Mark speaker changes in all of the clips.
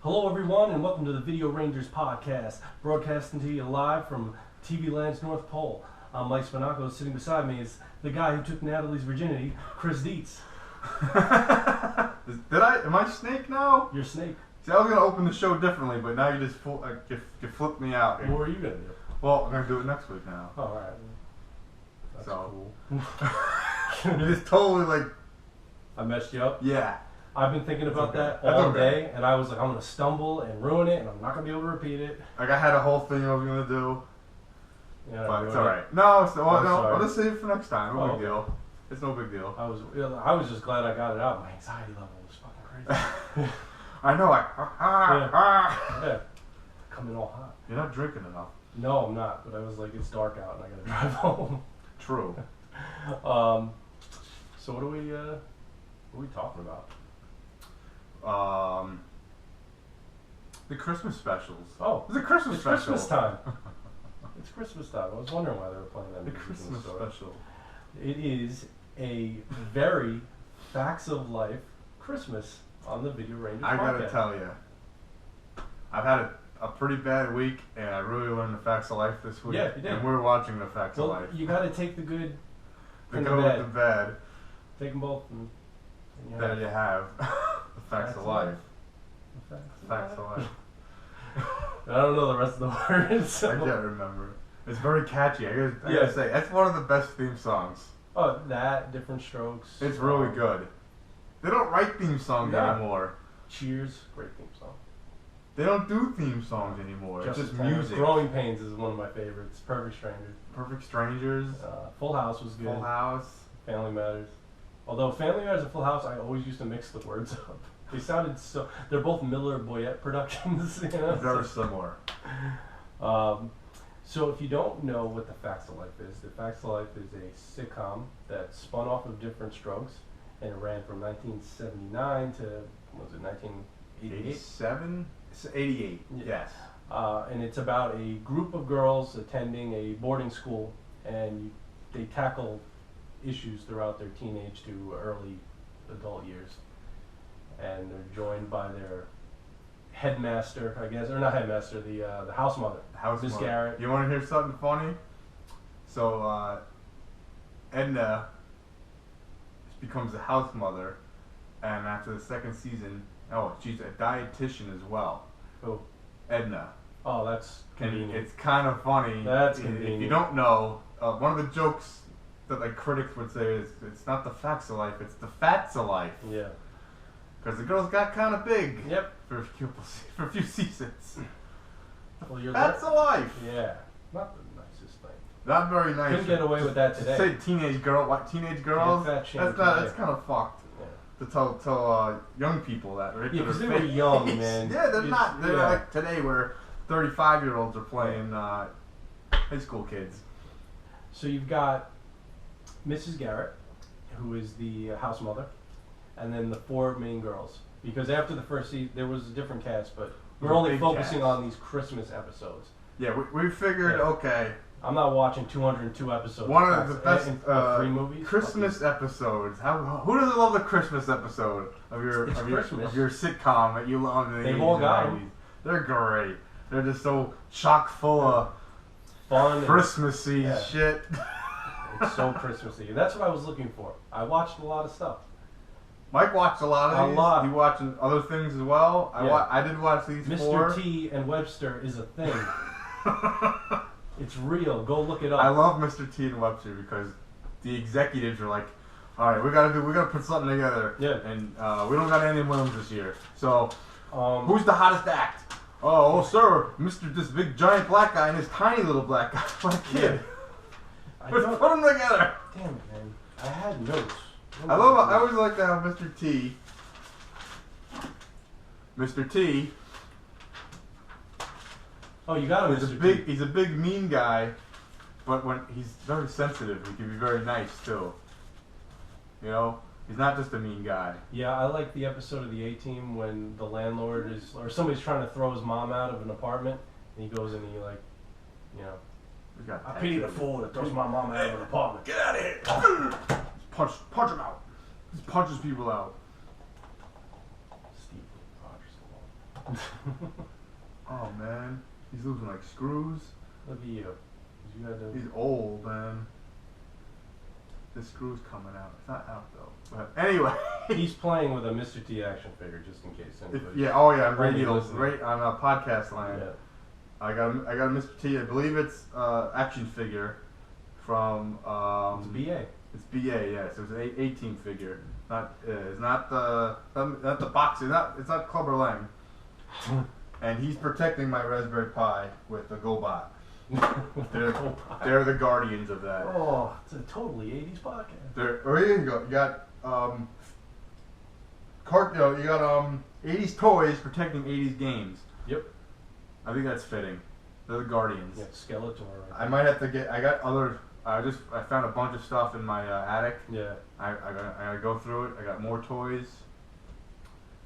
Speaker 1: Hello everyone and welcome to the Video Rangers podcast, broadcasting to you live from TV Land's North Pole. I'm Mike Spinaco. Sitting beside me is the guy who took Natalie's virginity, Chris Dietz.
Speaker 2: Am I Snake now?
Speaker 1: You're Snake.
Speaker 2: See, I was going to open the show differently, but now you just you flipped me out.
Speaker 1: What are you going to do?
Speaker 2: Well, I'm going to do it next week now.
Speaker 1: Oh, alright. That's
Speaker 2: cool.
Speaker 1: You
Speaker 2: just totally like...
Speaker 1: I messed you up?
Speaker 2: Yeah.
Speaker 1: I've been thinking about that
Speaker 2: That's
Speaker 1: all
Speaker 2: okay.
Speaker 1: day, and I was like, I'm going to stumble and ruin it, and I'm not going to be able to repeat it.
Speaker 2: Like, I had a whole thing I was going to do,
Speaker 1: Yeah,
Speaker 2: but it's alright. No, I'll just save it for next time. No big
Speaker 1: Okay.
Speaker 2: deal. It's no big deal.
Speaker 1: I was just glad I got it out. My anxiety level was fucking crazy.
Speaker 2: I know,
Speaker 1: Yeah. Coming all hot.
Speaker 2: You're not drinking enough.
Speaker 1: No, I'm not. But I was like, it's dark out and I gotta drive home.
Speaker 2: True.
Speaker 1: So what are we talking about?
Speaker 2: The Christmas specials.
Speaker 1: Oh,
Speaker 2: It's a Christmas
Speaker 1: it's
Speaker 2: special.
Speaker 1: Christmas time. It's Christmas time. I was wondering why they were playing that
Speaker 2: The
Speaker 1: music in the
Speaker 2: Christmas
Speaker 1: store.
Speaker 2: special.
Speaker 1: It is a very facts of life Christmas on the Video Rangers
Speaker 2: I gotta
Speaker 1: podcast.
Speaker 2: tell you, I've had a pretty bad week, and I really learned the facts of life this week.
Speaker 1: Yeah, you did.
Speaker 2: And we're watching the facts
Speaker 1: Well,
Speaker 2: of life.
Speaker 1: you gotta take the good
Speaker 2: The
Speaker 1: and the
Speaker 2: good
Speaker 1: bad.
Speaker 2: with the bad
Speaker 1: Take them both. And you
Speaker 2: that you have. The facts of life.
Speaker 1: The facts of
Speaker 2: Facts of
Speaker 1: life.
Speaker 2: life.
Speaker 1: I don't know the rest of the words.
Speaker 2: I can't remember. It's very catchy. I
Speaker 1: Yeah.
Speaker 2: gotta say, that's one of the best theme songs.
Speaker 1: Oh, that, Different Strokes.
Speaker 2: It's really good. They don't write theme songs
Speaker 1: Yeah.
Speaker 2: anymore.
Speaker 1: Cheers, great theme song.
Speaker 2: They don't do theme songs anymore. It's just music.
Speaker 1: Growing Pains is one of my favorites. Perfect Strangers.
Speaker 2: Perfect Strangers.
Speaker 1: Full House was good.
Speaker 2: Full House.
Speaker 1: Family Matters. Although Family Matters and Full House, I always used to mix the words up. They sounded so... They're both Miller Boyette productions, you know?
Speaker 2: Very similar.
Speaker 1: So if you don't know what The Facts of Life is, The Facts of Life is a sitcom that spun off of Different Strokes, and it ran from 1979 to, what was it, 1988?
Speaker 2: 87? It's 88.
Speaker 1: Yeah.
Speaker 2: Yes.
Speaker 1: And it's about a group of girls attending a boarding school, and they tackle issues throughout their teenage to early adult years. And they're joined by their headmaster, I guess, or not headmaster, the house mother, Miss
Speaker 2: mother.
Speaker 1: Garrett.
Speaker 2: You want to hear something funny? So, Edna becomes a house mother, and after the second season, she's a dietitian as well.
Speaker 1: Oh,
Speaker 2: Edna.
Speaker 1: oh, that's
Speaker 2: And
Speaker 1: convenient.
Speaker 2: it's kind of funny.
Speaker 1: That's
Speaker 2: If
Speaker 1: convenient.
Speaker 2: you don't know, one of the jokes that like critics would say is, it's not the facts of life, it's the fats of life.
Speaker 1: Yeah.
Speaker 2: Because the girls got kind of big.
Speaker 1: Yep.
Speaker 2: For a few seasons.
Speaker 1: Well, you're
Speaker 2: That's of life.
Speaker 1: Yeah. Not the nicest thing.
Speaker 2: Not very nice.
Speaker 1: Couldn't get away with that today.
Speaker 2: Say teenage girls.
Speaker 1: Fat shame today.
Speaker 2: That's kind of fucked.
Speaker 1: Yeah.
Speaker 2: To tell young people that, right?
Speaker 1: Yeah,
Speaker 2: to
Speaker 1: 'cause
Speaker 2: their
Speaker 1: they were
Speaker 2: face.
Speaker 1: young, man.
Speaker 2: Yeah, they're
Speaker 1: It's-
Speaker 2: not. They're
Speaker 1: yeah.
Speaker 2: like today where 35-year-olds are playing high school kids.
Speaker 1: So you've got Mrs. Garrett, who is the house mother, and then the four main girls. Because after the first season, there was a different cast, but we're
Speaker 2: a
Speaker 1: only
Speaker 2: big
Speaker 1: focusing
Speaker 2: cast.
Speaker 1: on these Christmas episodes.
Speaker 2: Yeah, we figured,
Speaker 1: Yeah.
Speaker 2: okay,
Speaker 1: I'm not watching 202 episodes.
Speaker 2: one of the best
Speaker 1: in 3 movies.
Speaker 2: Christmas episodes. Who doesn't love the Christmas episode of your
Speaker 1: It's
Speaker 2: of your,
Speaker 1: Christmas.
Speaker 2: of your sitcom that you love in the
Speaker 1: They've
Speaker 2: 80s
Speaker 1: all
Speaker 2: and
Speaker 1: got
Speaker 2: 90s? They're great. They're just so chock full of
Speaker 1: Fun.
Speaker 2: Christmassy
Speaker 1: Yeah.
Speaker 2: shit.
Speaker 1: It's so Christmassy. That's what I was looking for. I watched a lot of stuff.
Speaker 2: Mike watched a lot of
Speaker 1: A
Speaker 2: these.
Speaker 1: lot.
Speaker 2: He watched other things as well.
Speaker 1: Yeah.
Speaker 2: I did watch these
Speaker 1: Mr.
Speaker 2: four.
Speaker 1: T and Webster is a thing. It's real. Go look it up.
Speaker 2: I love Mr. T and Webster because the executives are like, all right, we gotta put something together.
Speaker 1: Yeah.
Speaker 2: And we don't got any Williams this year. So who's
Speaker 1: Who's
Speaker 2: the hottest act? Oh, sir, this big giant black guy and this tiny little black kid. Let's put them together.
Speaker 1: Damn it, man. I had notes.
Speaker 2: I always like Mr. T. Mr. T.
Speaker 1: Oh, you got him, Mr. T.
Speaker 2: He's a big mean guy, but when he's very sensitive, he can be very nice too. You know, he's not just a mean guy.
Speaker 1: Yeah, I like the episode of the A-Team when the landlord is, or somebody's trying to throw his mom out of an apartment, and he goes and he like, you know,
Speaker 2: We got
Speaker 1: I pity the fool that throws my mom out of an apartment.
Speaker 2: Get out of here! Punch him out. Just punches people out.
Speaker 1: Steve Rogers.
Speaker 2: Oh man, he's losing like screws.
Speaker 1: Look at you. You had to.
Speaker 2: He's old, man. The screw's coming out. It's not out though. But anyway,
Speaker 1: He's playing with a Mr. T action figure, just in case anybody.
Speaker 2: yeah. Oh yeah, on
Speaker 1: Only
Speaker 2: radio,
Speaker 1: listening.
Speaker 2: right on podcast line.
Speaker 1: Yeah.
Speaker 2: I got a Mr. T. I believe it's action figure from
Speaker 1: It's BA.
Speaker 2: It's BA, yeah. So it's an 18 figure. It's not the box. It's not Clubber Lang. And he's protecting my Raspberry Pi with the GoBot. They're the guardians of that.
Speaker 1: Oh, it's a totally 80s podcast.
Speaker 2: Oh, here you go. You got you got 80s toys protecting 80s games.
Speaker 1: Yep.
Speaker 2: I think that's fitting. They're the guardians.
Speaker 1: Yeah, Skeletor. Right
Speaker 2: I might have to get. I got other. I found a bunch of stuff in my attic.
Speaker 1: Yeah.
Speaker 2: I gotta go through it. I got more toys,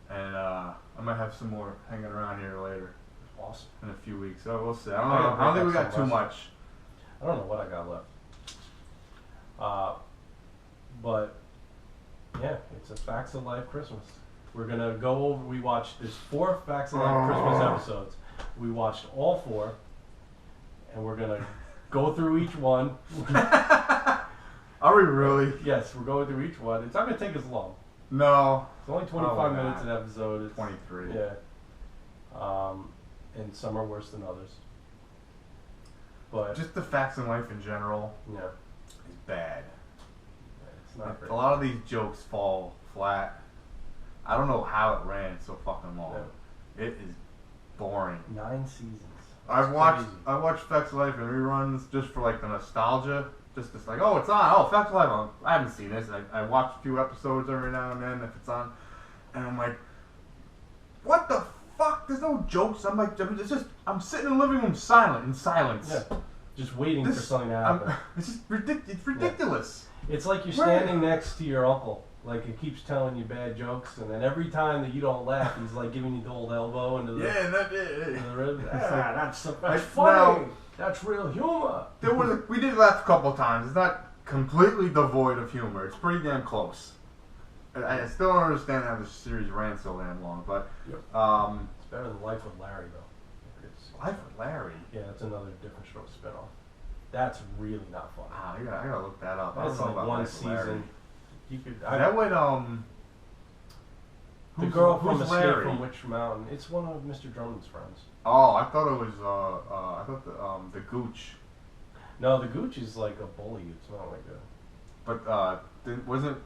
Speaker 2: and I might have some more hanging around here later.
Speaker 1: Awesome.
Speaker 2: In a few weeks. So we'll see. I don't think we got too much.
Speaker 1: I don't know what I got left. But yeah, it's a Facts of Life Christmas. We're gonna go over. We watched this 4 Facts of Life Christmas episodes. We watched all 4, and we're gonna go through each one.
Speaker 2: Are we really?
Speaker 1: Yes, we're going through each one. It's not gonna take us long.
Speaker 2: No.
Speaker 1: It's only 25 minutes an episode. It's
Speaker 2: 23.
Speaker 1: Yeah. And some are worse than others. But
Speaker 2: just the Facts in Life in general
Speaker 1: yeah,
Speaker 2: is bad.
Speaker 1: it's not great.
Speaker 2: A lot of these jokes fall flat. I don't know how it ran so fucking long.
Speaker 1: Yeah.
Speaker 2: It is boring.
Speaker 1: 9 seasons.
Speaker 2: I watched
Speaker 1: Crazy.
Speaker 2: Facts of Life in reruns just for like the nostalgia. Just like, oh, it's on. Oh, Facts of Life. I haven't seen this. I watch a few episodes every now and then if it's on, and I'm like, what the fuck? There's no jokes. I'm like, it's just I'm sitting in the living room in silence.
Speaker 1: Yeah, just waiting for something to happen.
Speaker 2: It's just It's ridiculous.
Speaker 1: Yeah. It's like you're standing next to your uncle. Like, it keeps telling you bad jokes, and then every time that you don't laugh, he's like giving you the old elbow into the, into the rib. That's funny. That's real humor.
Speaker 2: We did laugh a couple of times. It's not completely devoid of humor. It's pretty damn close. I still don't understand how the series ran so damn long, but
Speaker 1: it's better than Life with Larry, though.
Speaker 2: Life with Larry.
Speaker 1: Yeah, that's another different show spinoff. That's really not fun.
Speaker 2: I gotta look that up.
Speaker 1: That's
Speaker 2: I don't know
Speaker 1: like
Speaker 2: about
Speaker 1: one
Speaker 2: Life with Larry.
Speaker 1: season. You could.
Speaker 2: Is that what
Speaker 1: the girl from
Speaker 2: who's
Speaker 1: Escape
Speaker 2: Larry?
Speaker 1: from Witch Mountain. It's one of Mr. Drummond's friends.
Speaker 2: Oh, I thought it was I thought the Gooch.
Speaker 1: No, the Gooch is like a bully. It's not like a.
Speaker 2: But wasn't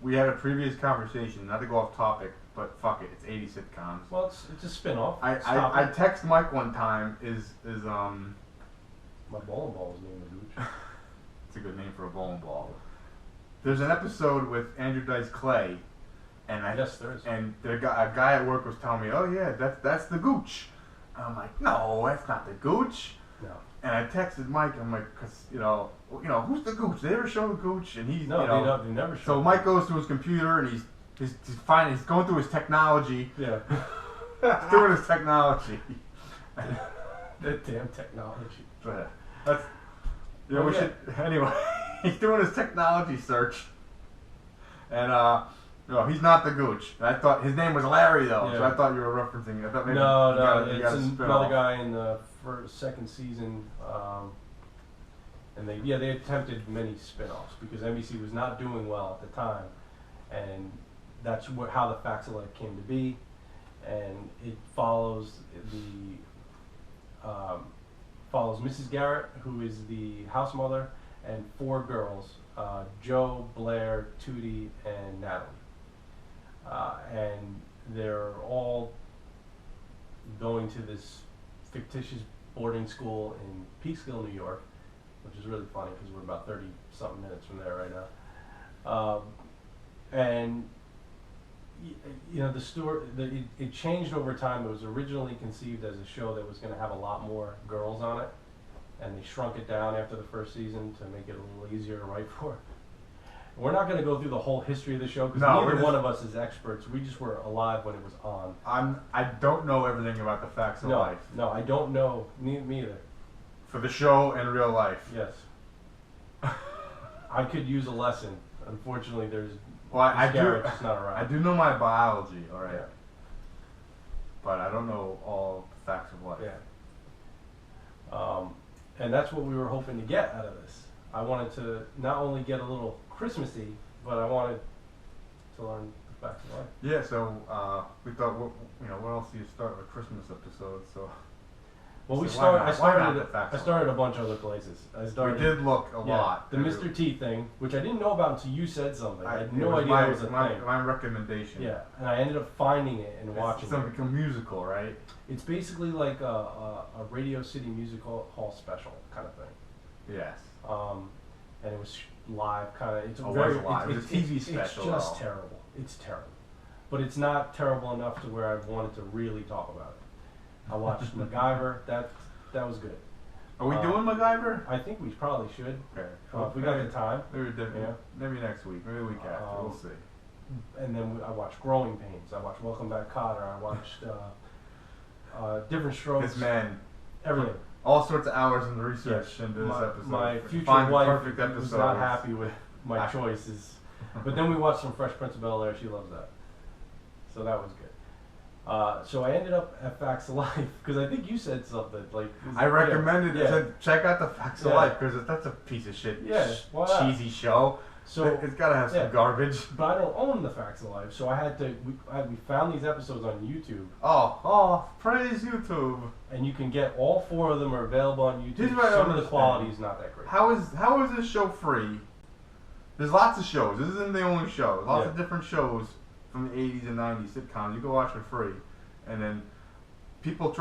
Speaker 2: we had a previous conversation, not to go off topic, but fuck it, it's 80 sitcoms.
Speaker 1: Well, it's a spin-off.
Speaker 2: I text Mike one time, is
Speaker 1: My bowling ball is named the Gooch.
Speaker 2: it's a good name for a bowling ball. There's an episode with Andrew Dice Clay, and
Speaker 1: Yes, there is.
Speaker 2: And a guy at work was telling me, oh yeah, that's the Gooch. And I'm like, no, that's not the Gooch.
Speaker 1: No.
Speaker 2: And I texted Mike. I'm like, cause you know, who's the Gooch? They ever show the Gooch? And he's
Speaker 1: No, they never show.
Speaker 2: So Mike goes to his computer and he's going through his technology.
Speaker 1: Yeah.
Speaker 2: He's doing his technology.
Speaker 1: That damn technology.
Speaker 2: But that's we should anyway. He's doing his technology search, and he's not the Gooch. I thought his name was Larry though, so I thought you were referencing. I thought maybe
Speaker 1: it's another guy in the second season, and they attempted many spin-offs because NBC was not doing well at the time, and that's how the Facts of Life came to be, and it follows Mrs. Garrett, who is the house mother, and 4 girls, Joe, Blair, Tootie, and Natalie. And they're all going to this fictitious boarding school in Peekskill, New York, which is really funny because we're about 30-something minutes from there right now. And the story, it changed over time. It was originally conceived as a show that was going to have a lot more girls on it, and they shrunk it down after the first season to make it a little easier to write for. We're not going to go through the whole history of the show because neither one of us is experts. We just were alive when it was on.
Speaker 2: I don't know everything about the Facts of Life.
Speaker 1: No, I don't know. Me either.
Speaker 2: For the show and real life.
Speaker 1: Yes. I could use a lesson. Unfortunately, there's.
Speaker 2: Well,
Speaker 1: Garrett's just not around.
Speaker 2: I do know my biology. All right. but I don't know all the facts of life.
Speaker 1: Yeah. And that's what we were hoping to get out of this. I wanted to not only get a little Christmassy, but I wanted to learn the facts of life.
Speaker 2: Yeah, so we thought, what else do you start with Christmas episodes? So,
Speaker 1: Well,
Speaker 2: so I
Speaker 1: started a bunch of other places.
Speaker 2: We did look a lot.
Speaker 1: The Mr. T thing, which I didn't know about until you said something. I had no idea it was a thing.
Speaker 2: My recommendation.
Speaker 1: Yeah, and I ended up finding it and watching it.
Speaker 2: It's like a musical, right?
Speaker 1: It's basically like a Radio City Music Hall special kind of thing.
Speaker 2: Yes.
Speaker 1: And it was live, kind of.
Speaker 2: It was live. It was a TV special.
Speaker 1: It's just terrible. It's terrible, but it's not terrible enough to where I wanted to really talk about it. I watched MacGyver. That was good.
Speaker 2: Are we doing MacGyver?
Speaker 1: I think we probably should.
Speaker 2: Okay.
Speaker 1: If we got the time.
Speaker 2: Maybe next week. Maybe the week after. We'll see.
Speaker 1: And then I watched Growing Pains. I watched Welcome Back, Kotter. I watched Different Strokes.
Speaker 2: This man.
Speaker 1: Everything.
Speaker 2: All sorts of hours in the research into this episode.
Speaker 1: My future wife was not happy with my choices. But then we watched some Fresh Prince of Bel-Air. She loves that. So that was good. So I ended up at Facts of Life because I think you said something like.
Speaker 2: I recommended it. Said, check out the Facts of Life because that's a piece of shit, cheesy show. So it's got to have some garbage.
Speaker 1: But I don't own the Facts of Life, so I had to. We found these episodes on YouTube.
Speaker 2: Oh, praise YouTube!
Speaker 1: And you can get all 4 of them are available on YouTube. Some of the quality is not that great.
Speaker 2: How is this show free? There's lots of shows. This isn't the only show. Lots of different shows from the 80s and 90s sitcoms. You can watch for free, and then people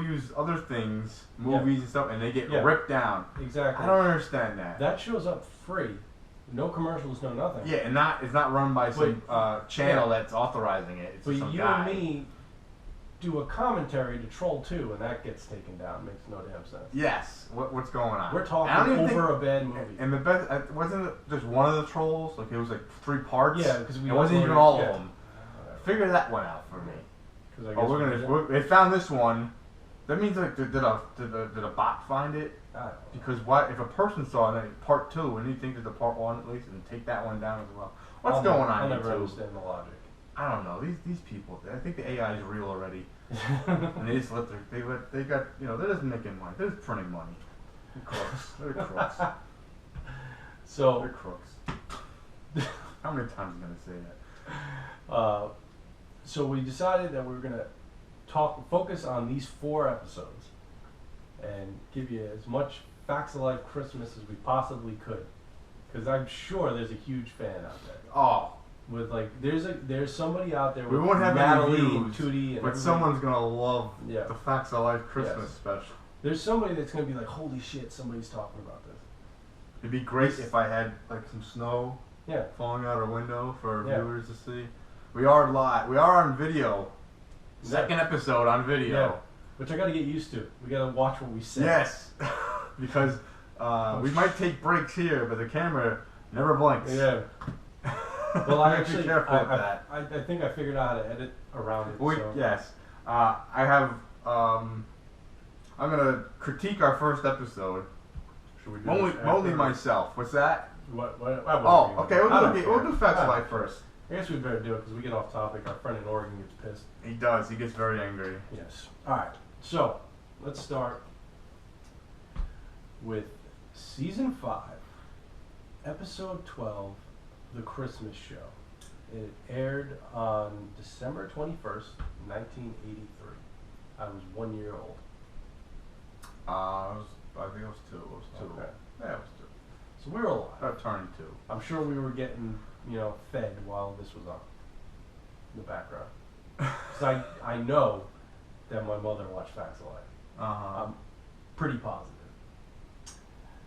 Speaker 2: use other things, movies and stuff, and they get ripped down.
Speaker 1: Exactly.
Speaker 2: I don't understand that.
Speaker 1: That shows up free. No commercials, no nothing.
Speaker 2: Yeah, and it's not run by some channel that's authorizing it. It's
Speaker 1: but
Speaker 2: some
Speaker 1: you
Speaker 2: guy.
Speaker 1: and me do a commentary to Troll 2, and that gets taken down. Makes no damn sense.
Speaker 2: Yes. What's going on?
Speaker 1: We're talking over a bad movie.
Speaker 2: And the best wasn't it just one of the trolls? Like it was like 3 parts.
Speaker 1: Yeah, because
Speaker 2: it wasn't even all of them. Figure that one out for me. They found this one. That means like did a bot find it? Because if a person saw it, then part 2, and you think there's a part 1 at least, and take that one down as well. What's going on?
Speaker 1: I never understand the logic.
Speaker 2: I don't know. These people. I think the AI is real already, and they just they got they're just making money. They're just printing money. They're crooks. They're crooks.
Speaker 1: So
Speaker 2: they're crooks. How many times am I gonna say that?
Speaker 1: So we decided that we were gonna focus on these 4 episodes, and give you as much Facts of Life Christmas as we possibly could, because I'm sure there's a huge fan out there.
Speaker 2: Oh.
Speaker 1: With there's somebody out there.
Speaker 2: We
Speaker 1: with
Speaker 2: won't have
Speaker 1: Natalie
Speaker 2: any
Speaker 1: and Tootie, and
Speaker 2: but someone's gonna love
Speaker 1: the
Speaker 2: Facts of Life Christmas special.
Speaker 1: There's somebody that's gonna be like, holy shit, somebody's talking about this.
Speaker 2: It'd be great if I had like some snow falling out our window for our viewers to see. We are live. We are on video. Second episode on video.
Speaker 1: Yeah. Which I gotta get used to. We gotta watch what we say.
Speaker 2: Yes. Because we might take breaks here, but the camera never blinks.
Speaker 1: Yeah. Well, I actually,
Speaker 2: careful with that.
Speaker 1: I think I figured out how to edit around it.
Speaker 2: Yes. I have, I'm going to critique our first episode.
Speaker 1: Should we do
Speaker 2: only myself. What's that?
Speaker 1: Okay.
Speaker 2: We'll do Facts of Life first.
Speaker 1: I guess we better do it because we get off topic. Our friend in Oregon gets pissed.
Speaker 2: He does. He gets very angry.
Speaker 1: Yes. All right. So, let's start with Season 5, Episode 12, The Christmas Show. It aired on December 21st, 1983. I was 1 year old.
Speaker 2: I think it was 2.
Speaker 1: Okay.
Speaker 2: Yeah, it was 2.
Speaker 1: So we were alive.
Speaker 2: About turning 2.
Speaker 1: I'm sure we were getting, fed while this was on in the background. Because I know that my mother watched Facts of Life. I'm pretty positive.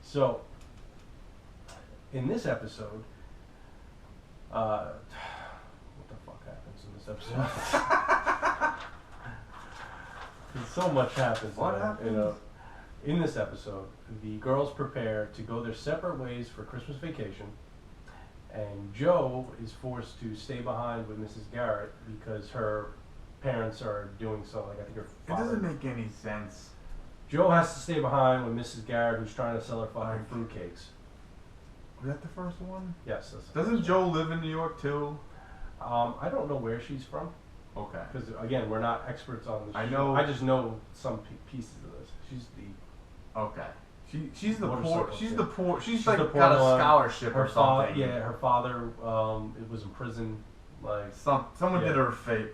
Speaker 1: So, in this episode, what the fuck happens in this episode? So much happens.
Speaker 2: What happens?
Speaker 1: In this episode, the girls prepare to go their separate ways for Christmas vacation, and Joe is forced to stay behind with Mrs. Garrett because her parents are doing something. I think her father.
Speaker 2: It doesn't make any sense.
Speaker 1: Joe has to stay behind with Mrs. Garrett, who's trying to sell her fucking fruitcakes.
Speaker 2: Was that the first one?
Speaker 1: Yes. That's
Speaker 2: Doesn't Joe live in New York too?
Speaker 1: I don't know where she's from.
Speaker 2: Okay.
Speaker 1: Because again, we're not experts on this.
Speaker 2: I
Speaker 1: show.
Speaker 2: know-
Speaker 1: I just know some pieces of this. She's the
Speaker 2: Okay. She's the poor.
Speaker 1: Motorcycle
Speaker 2: She's
Speaker 1: chick.
Speaker 2: the poor. She's
Speaker 1: the
Speaker 2: like
Speaker 1: poor
Speaker 2: got a
Speaker 1: one.
Speaker 2: scholarship
Speaker 1: Her
Speaker 2: or something.
Speaker 1: her father it was in prison. Like
Speaker 2: Someone
Speaker 1: Yeah.
Speaker 2: did her fate.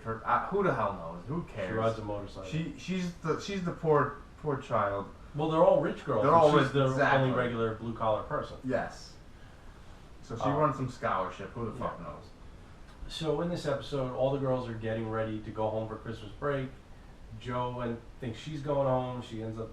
Speaker 2: Who the hell knows? Who
Speaker 1: she
Speaker 2: cares?
Speaker 1: rides a motorcycle.
Speaker 2: She's the poor child.
Speaker 1: Well, they're all rich girls.
Speaker 2: They're
Speaker 1: and
Speaker 2: all
Speaker 1: she's
Speaker 2: rich,
Speaker 1: the
Speaker 2: exactly.
Speaker 1: only regular blue collar person.
Speaker 2: Yes. So she
Speaker 1: Um,
Speaker 2: won some scholarship. Who the fuck knows?
Speaker 1: So in this episode, all the girls are getting ready to go home for Christmas break. Jo thinks she's going home. She ends up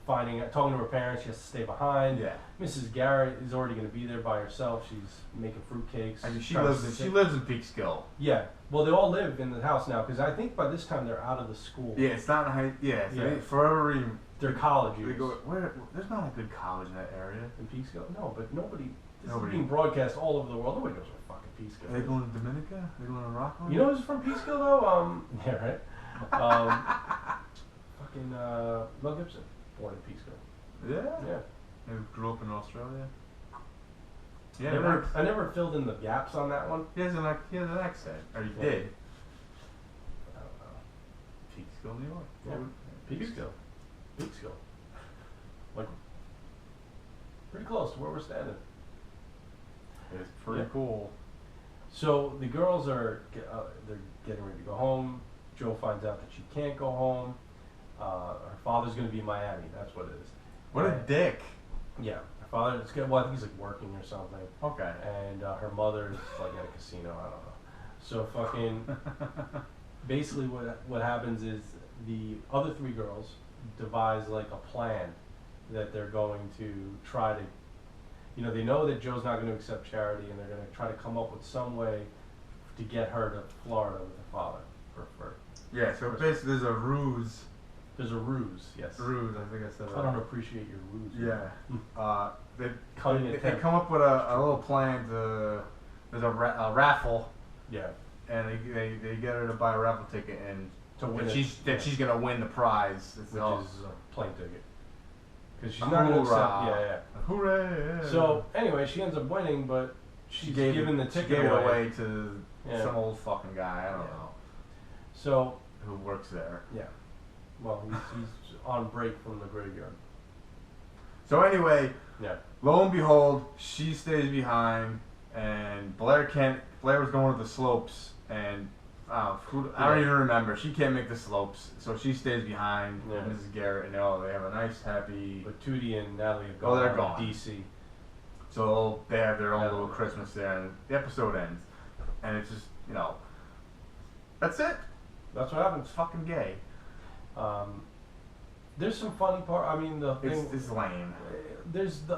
Speaker 1: talking to her parents. She has to stay behind.
Speaker 2: Yeah.
Speaker 1: Mrs. Garrett is already going to be there by herself. She's making fruitcakes.
Speaker 2: I mean, she
Speaker 1: trying to
Speaker 2: lives in Peekskill.
Speaker 1: Yeah. Well, they all live in the house now because I think by this time they're out of the school.
Speaker 2: Yeah, it's not high. Yeah, so
Speaker 1: Yeah.
Speaker 2: They, for every reason,
Speaker 1: They're college
Speaker 2: they
Speaker 1: years.
Speaker 2: go. There's not a good college in that area.
Speaker 1: In Peekskill? No, but nobody. This
Speaker 2: Nobody.
Speaker 1: is being broadcast all over the world. Nobody knows where fucking Peekskill
Speaker 2: Are they
Speaker 1: is.
Speaker 2: going to Dominica? Are they going to Rockland?
Speaker 1: You know who's from Peekskill though? Yeah, right. Fucking Mel Gibson, born in Peekskill.
Speaker 2: Yeah.
Speaker 1: Yeah.
Speaker 2: They grew up in Australia.
Speaker 1: Yeah.
Speaker 2: Yeah.
Speaker 1: I never filled in the gaps on that one.
Speaker 2: He has an accent, or he
Speaker 1: Yeah.
Speaker 2: did.
Speaker 1: I don't know.
Speaker 2: Peekskill, New York.
Speaker 1: Yeah. Peekskill. Peekskill. Like, pretty close to where we're standing.
Speaker 2: It's pretty
Speaker 1: Yeah.
Speaker 2: cool.
Speaker 1: So the girls are they're getting ready to go home. Jo finds out that she can't go home. Her father's going to be in Miami. That's what it is.
Speaker 2: What a
Speaker 1: And-
Speaker 2: dick.
Speaker 1: Yeah, her father. It's good. Well, I think he's like working or something.
Speaker 2: Okay.
Speaker 1: And her mother's like at a casino. I don't know. So fucking. Basically, what happens is the other three girls devise like a plan that they're going to try to. They know that Joe's not going to accept charity, and they're going to try to come up with some way to get her to Florida with her father.
Speaker 2: Yeah, so basically there's a ruse.
Speaker 1: There's a ruse, yes.
Speaker 2: Ruse, I think I said that.
Speaker 1: I don't appreciate your ruse.
Speaker 2: Yeah. They
Speaker 1: Cutting
Speaker 2: they
Speaker 1: attempt.
Speaker 2: come up with a little plan to. There's a raffle,
Speaker 1: Yeah.
Speaker 2: and they get her to buy a raffle ticket, and
Speaker 1: To win
Speaker 2: she's gonna win the prize. It's
Speaker 1: which
Speaker 2: all-
Speaker 1: is a plane ticket. Because she's not going to accept.
Speaker 2: Hoorah. Hooray!
Speaker 1: So anyway, she ends up winning, but she's given the ticket
Speaker 2: She gave it away to
Speaker 1: Yeah.
Speaker 2: some old fucking guy. I don't
Speaker 1: Yeah.
Speaker 2: know
Speaker 1: So
Speaker 2: who works there.
Speaker 1: yeah, well he's on break from the graveyard.
Speaker 2: So anyway,
Speaker 1: Yeah.
Speaker 2: lo and behold, she stays behind, and Blair was going to the slopes, and I don't even remember. She can't make the slopes, so she stays behind.
Speaker 1: Yeah.
Speaker 2: Mrs. Garrett, and they have a nice, happy.
Speaker 1: But Tootie and Natalie have
Speaker 2: Oh,
Speaker 1: gone
Speaker 2: they're
Speaker 1: to
Speaker 2: gone.
Speaker 1: DC.
Speaker 2: So they have their own
Speaker 1: Yeah.
Speaker 2: little Christmas there, and the episode ends, and it's just that's it.
Speaker 1: That's what happens.
Speaker 2: It's fucking gay.
Speaker 1: There's some funny part. I mean, the thing.
Speaker 2: It's lame.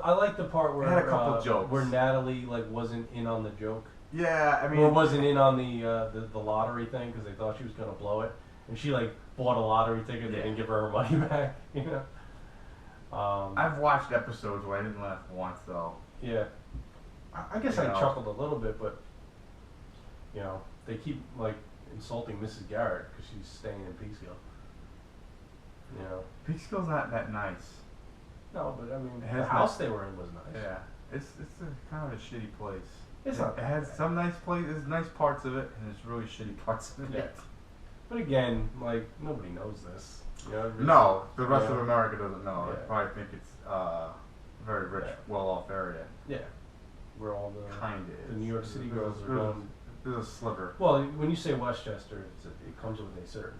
Speaker 1: I like the part where
Speaker 2: It had a couple jokes.
Speaker 1: where Natalie wasn't in on the joke,
Speaker 2: Yeah, I mean,
Speaker 1: or wasn't in on the lottery thing because they thought she was gonna blow it, and she bought a lottery ticket. They
Speaker 2: Yeah.
Speaker 1: didn't give her money back.
Speaker 2: I've watched episodes where I didn't laugh once though.
Speaker 1: Yeah, I guess
Speaker 2: You
Speaker 1: I
Speaker 2: know.
Speaker 1: chuckled a little bit, but they keep insulting Mrs. Garrett because she's staying in Peekskill.
Speaker 2: Peekskill's not that nice.
Speaker 1: No, but I mean,
Speaker 2: It
Speaker 1: the
Speaker 2: has
Speaker 1: house they were in was nice.
Speaker 2: Yeah, it's kind of a shitty place.
Speaker 1: It's
Speaker 2: it,
Speaker 1: not
Speaker 2: it
Speaker 1: that
Speaker 2: has
Speaker 1: bad.
Speaker 2: some nice places, nice parts of it, and there's really shitty parts of it.
Speaker 1: Yeah. But again, nobody knows this.
Speaker 2: No, the rest
Speaker 1: Yeah.
Speaker 2: of America doesn't know.
Speaker 1: Yeah.
Speaker 2: They probably think it's a very rich,
Speaker 1: Yeah.
Speaker 2: well-off area.
Speaker 1: Yeah, where all
Speaker 2: Kind
Speaker 1: the
Speaker 2: of.
Speaker 1: New York City girls are going.
Speaker 2: There's a sliver.
Speaker 1: Well, when you say Westchester, it comes with a certain.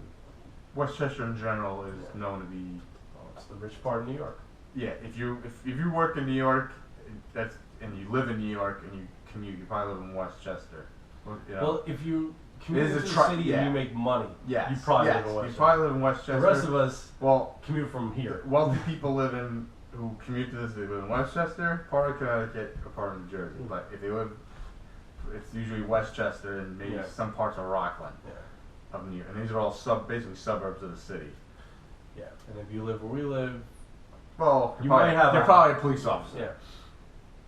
Speaker 2: Westchester in general is
Speaker 1: Yeah.
Speaker 2: known to be.
Speaker 1: It's the rich part of New York.
Speaker 2: Yeah, if you work in New York, and you live in New York and you commute, you probably live in Westchester.
Speaker 1: Well, if you commute
Speaker 2: It is
Speaker 1: to
Speaker 2: a
Speaker 1: the
Speaker 2: tri-
Speaker 1: city
Speaker 2: yeah.
Speaker 1: and you make money,
Speaker 2: yes,
Speaker 1: you probably
Speaker 2: yes,
Speaker 1: live in Westchester.
Speaker 2: you probably live in Westchester.
Speaker 1: The rest of us
Speaker 2: well,
Speaker 1: commute from here.
Speaker 2: wealthy people who commute to the city live in Westchester, part of Connecticut, or part of New Jersey. But if they live, it's usually Westchester and maybe
Speaker 1: Yeah.
Speaker 2: some parts of Rockland
Speaker 1: Yeah.
Speaker 2: of New York. And these are all basically suburbs of the city.
Speaker 1: Yeah. And if you live where we live,
Speaker 2: Well,
Speaker 1: You might have
Speaker 2: they're
Speaker 1: a-
Speaker 2: probably a police officer
Speaker 1: yeah,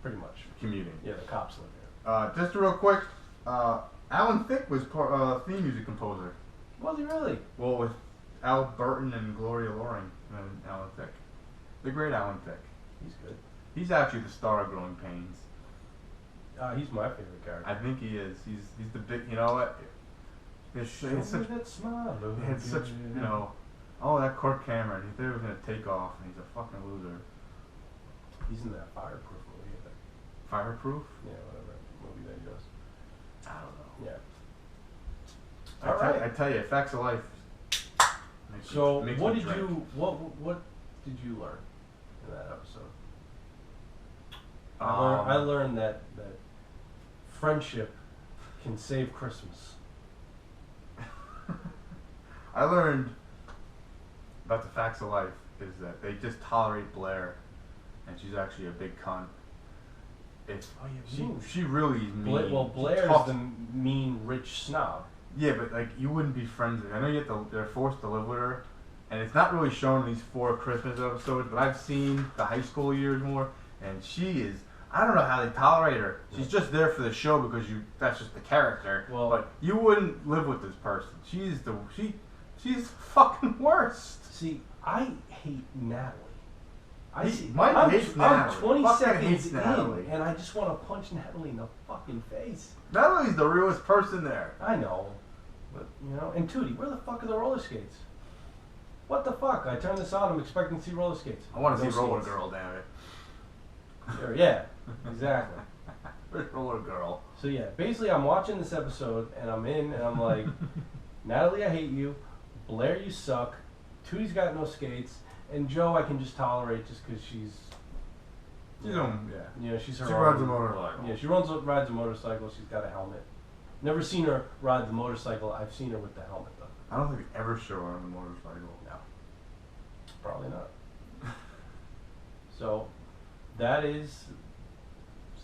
Speaker 1: pretty much.
Speaker 2: commuting.
Speaker 1: Yeah, the cops live there.
Speaker 2: Just real quick, Alan Thicke was theme music composer.
Speaker 1: Was he really?
Speaker 2: Well, with Al Burton and Gloria Loring and Alan Thicke. The great Alan Thicke.
Speaker 1: He's good.
Speaker 2: He's actually the star of Growing Pains.
Speaker 1: He's my favorite character.
Speaker 2: I think he is. He's the big. You know what?
Speaker 1: Show me that smile.
Speaker 2: He had such, you know, oh, that Kirk Cameron, he thought he was going to take off, and he's a fucking loser.
Speaker 1: He's in that Fireproof movie, I think.
Speaker 2: Fireproof?
Speaker 1: Yeah, whatever movie that he does.
Speaker 2: I don't know.
Speaker 1: Yeah. All right.
Speaker 2: I tell you, Facts of Life.
Speaker 1: So, what did you learn in that episode? I learned that friendship can save Christmas.
Speaker 2: I learned about the Facts of Life is that they just tolerate Blair, and she's actually a big cunt. She really is mean.
Speaker 1: Well, Blair's the mean rich snob.
Speaker 2: Yeah, but like you wouldn't be friends with her. I know they're forced to live with her, and it's not really shown in these 4 Christmas episodes. But I've seen the high school years more, and she is. I don't know how they tolerate her. She's just there for the show because that's just the character.
Speaker 1: Well,
Speaker 2: but you wouldn't live with this person. She's fucking worst.
Speaker 1: See, I hate Natalie.
Speaker 2: Mike hates Natalie.
Speaker 1: I'm 20
Speaker 2: fucking
Speaker 1: seconds
Speaker 2: hates
Speaker 1: in,
Speaker 2: Natalie.
Speaker 1: and I just want to punch Natalie in the fucking face.
Speaker 2: Natalie's the realest person there.
Speaker 1: I know, but and Tootie, where the fuck are the roller skates? What the fuck? I turned this on. I'm expecting to see roller skates.
Speaker 2: I want to
Speaker 1: No
Speaker 2: see Roller
Speaker 1: skates.
Speaker 2: Girl, damn it.
Speaker 1: Sure, yeah, exactly.
Speaker 2: Where's Roller Girl?
Speaker 1: So yeah, basically I'm watching this episode and I'm in and I'm like, Natalie, I hate you. Blair, you suck. Tootie's got no skates, and Joe I can just tolerate just because she's
Speaker 2: She's
Speaker 1: she's her
Speaker 2: she
Speaker 1: own.
Speaker 2: rides a motorcycle.
Speaker 1: Yeah, she rides a motorcycle. She's got a helmet. Never seen her ride the motorcycle. I've seen her with the helmet though.
Speaker 2: I don't think they ever show her on the motorcycle.
Speaker 1: No, probably not. So, that is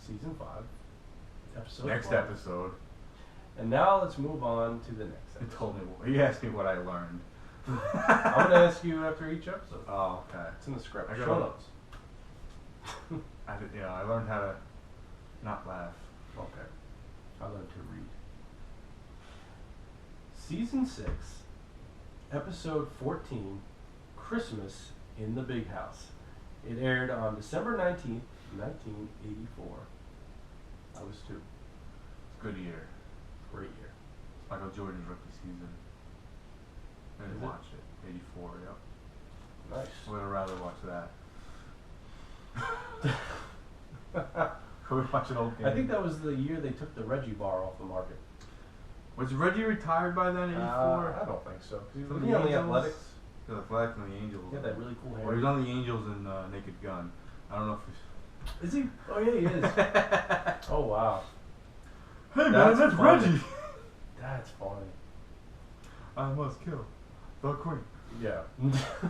Speaker 1: season 5, episode.
Speaker 2: Next
Speaker 1: 12.
Speaker 2: episode.
Speaker 1: And now let's move on to the next
Speaker 2: He
Speaker 1: episode.
Speaker 2: told me. He asked me what I learned.
Speaker 1: I'm gonna ask you after each episode.
Speaker 2: Oh, okay.
Speaker 1: It's in the script.
Speaker 2: I
Speaker 1: Show
Speaker 2: gotta-
Speaker 1: notes.
Speaker 2: I learned how to not laugh.
Speaker 1: Okay. I learned to read. Season 6, episode 14, Christmas in the Big House. It aired on December 19th, 1984. I was 2.
Speaker 2: It's a good year.
Speaker 1: Great year.
Speaker 2: Michael Jordan's rookie season. I
Speaker 1: Is
Speaker 2: didn't
Speaker 1: it?
Speaker 2: watch it. 84, yep.
Speaker 1: Nice.
Speaker 2: I would have rather watch that. Could we watch an old game?
Speaker 1: I think that was the year they took the Reggie bar off the market.
Speaker 2: Was Reggie retired by then, 84?
Speaker 1: I don't think so.
Speaker 2: From
Speaker 1: Was he on the
Speaker 2: Angels?
Speaker 1: Athletics?
Speaker 2: The Athletics and the Angels.
Speaker 1: He had that really cool hair.
Speaker 2: Well, he was on the Angels in Naked Gun. I don't know if he's...
Speaker 1: Is he? Oh yeah, he is. Oh wow.
Speaker 2: Hey
Speaker 1: That's
Speaker 2: man, that's
Speaker 1: funny.
Speaker 2: Reggie!
Speaker 1: That's funny.
Speaker 2: I must kill the queen.
Speaker 1: Yeah.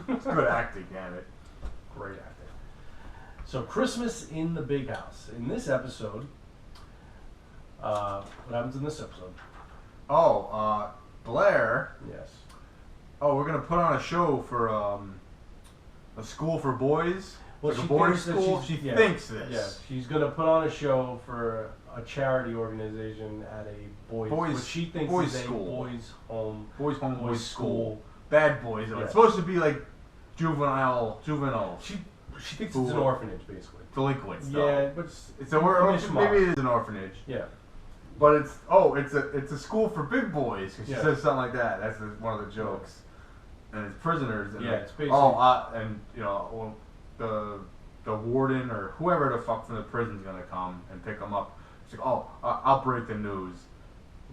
Speaker 2: It's good acting, damn it.
Speaker 1: Great acting. So Christmas in the Big House. In this episode, what happens in this episode?
Speaker 2: Oh, Blair.
Speaker 1: Yes.
Speaker 2: Oh, we're gonna put on a show for a school for boys.
Speaker 1: Well,
Speaker 2: like a
Speaker 1: she
Speaker 2: boarding
Speaker 1: thinks that
Speaker 2: school.
Speaker 1: she's-
Speaker 2: She
Speaker 1: yeah,
Speaker 2: thinks this.
Speaker 1: Yeah, she's gonna put on a show for a charity organization at a boys what she thinks
Speaker 2: boys
Speaker 1: is
Speaker 2: school.
Speaker 1: a boys home,
Speaker 2: Boys home, boys
Speaker 1: school.
Speaker 2: school. Bad boys.
Speaker 1: Yeah.
Speaker 2: It's supposed to be like juveniles.
Speaker 1: She thinks it's an orphanage basically.
Speaker 2: Delinquents.
Speaker 1: Yeah,
Speaker 2: Though.
Speaker 1: but
Speaker 2: It's a word.
Speaker 1: mishmash.
Speaker 2: Maybe it is an orphanage.
Speaker 1: Yeah.
Speaker 2: But it's a school for big boys. 'Cause she
Speaker 1: Yeah.
Speaker 2: says something like that. That's one of the jokes. And it's prisoners. And
Speaker 1: Yeah,
Speaker 2: like,
Speaker 1: it's basically-
Speaker 2: and the warden or whoever the fuck from the prison's gonna come and pick them up. She's like, I'll break the news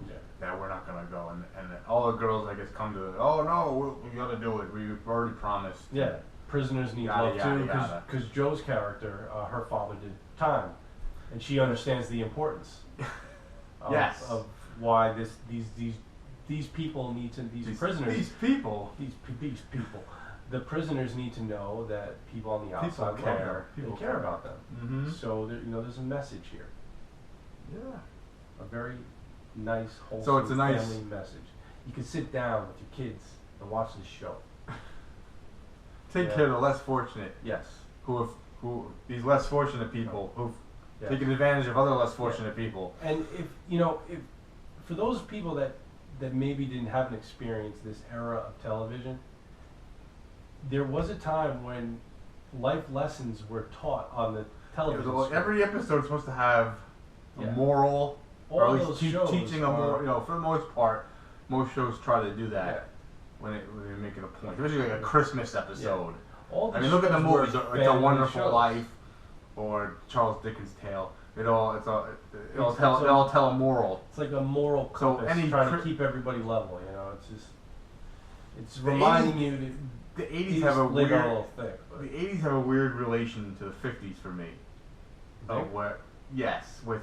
Speaker 1: Yeah.
Speaker 2: that we're not gonna go. And all the girls I guess come to it. Oh no, we gotta do it. We've already promised.
Speaker 1: Yeah. Prisoners need
Speaker 2: Yada,
Speaker 1: love too,
Speaker 2: yada.
Speaker 1: because Joe's character, her father did time, and she understands the importance.
Speaker 2: Yes.
Speaker 1: Of why these people need to prisoners
Speaker 2: These people.
Speaker 1: these people the prisoners need to know that people on the outside love
Speaker 2: care.
Speaker 1: them.
Speaker 2: People
Speaker 1: They care
Speaker 2: care.
Speaker 1: about them.
Speaker 2: Mm-hmm.
Speaker 1: So there's a message here,
Speaker 2: Yeah.
Speaker 1: a very nice, wholesome
Speaker 2: So it's a nice-
Speaker 1: family message. You can sit down with your kids and watch this show.
Speaker 2: Take
Speaker 1: Yeah.
Speaker 2: care of the less fortunate.
Speaker 1: Yes.
Speaker 2: Who these less fortunate people who've
Speaker 1: Yeah.
Speaker 2: taken advantage of other less fortunate people.
Speaker 1: And if for those people that maybe haven't experienced this era of television, there was a time when life lessons were taught on the television. screen.
Speaker 2: Every episode's supposed to have a
Speaker 1: Yeah.
Speaker 2: moral,
Speaker 1: All
Speaker 2: or at least
Speaker 1: those shows
Speaker 2: teaching a
Speaker 1: are-
Speaker 2: moral. For the most part, most shows try to do that when they're making a point, especially like a Christmas episode.
Speaker 1: All
Speaker 2: I mean, look at the movies. It's a Wonderful
Speaker 1: shows.
Speaker 2: Life or Charles Dickens' Tale. It'll tell a moral.
Speaker 1: It's like a moral compass, trying to keep everybody level. You know, it's reminding you that
Speaker 2: the 80s have a weird.
Speaker 1: Thick,
Speaker 2: the 80s have a weird relation to the 50s for me. Of where, yes, with,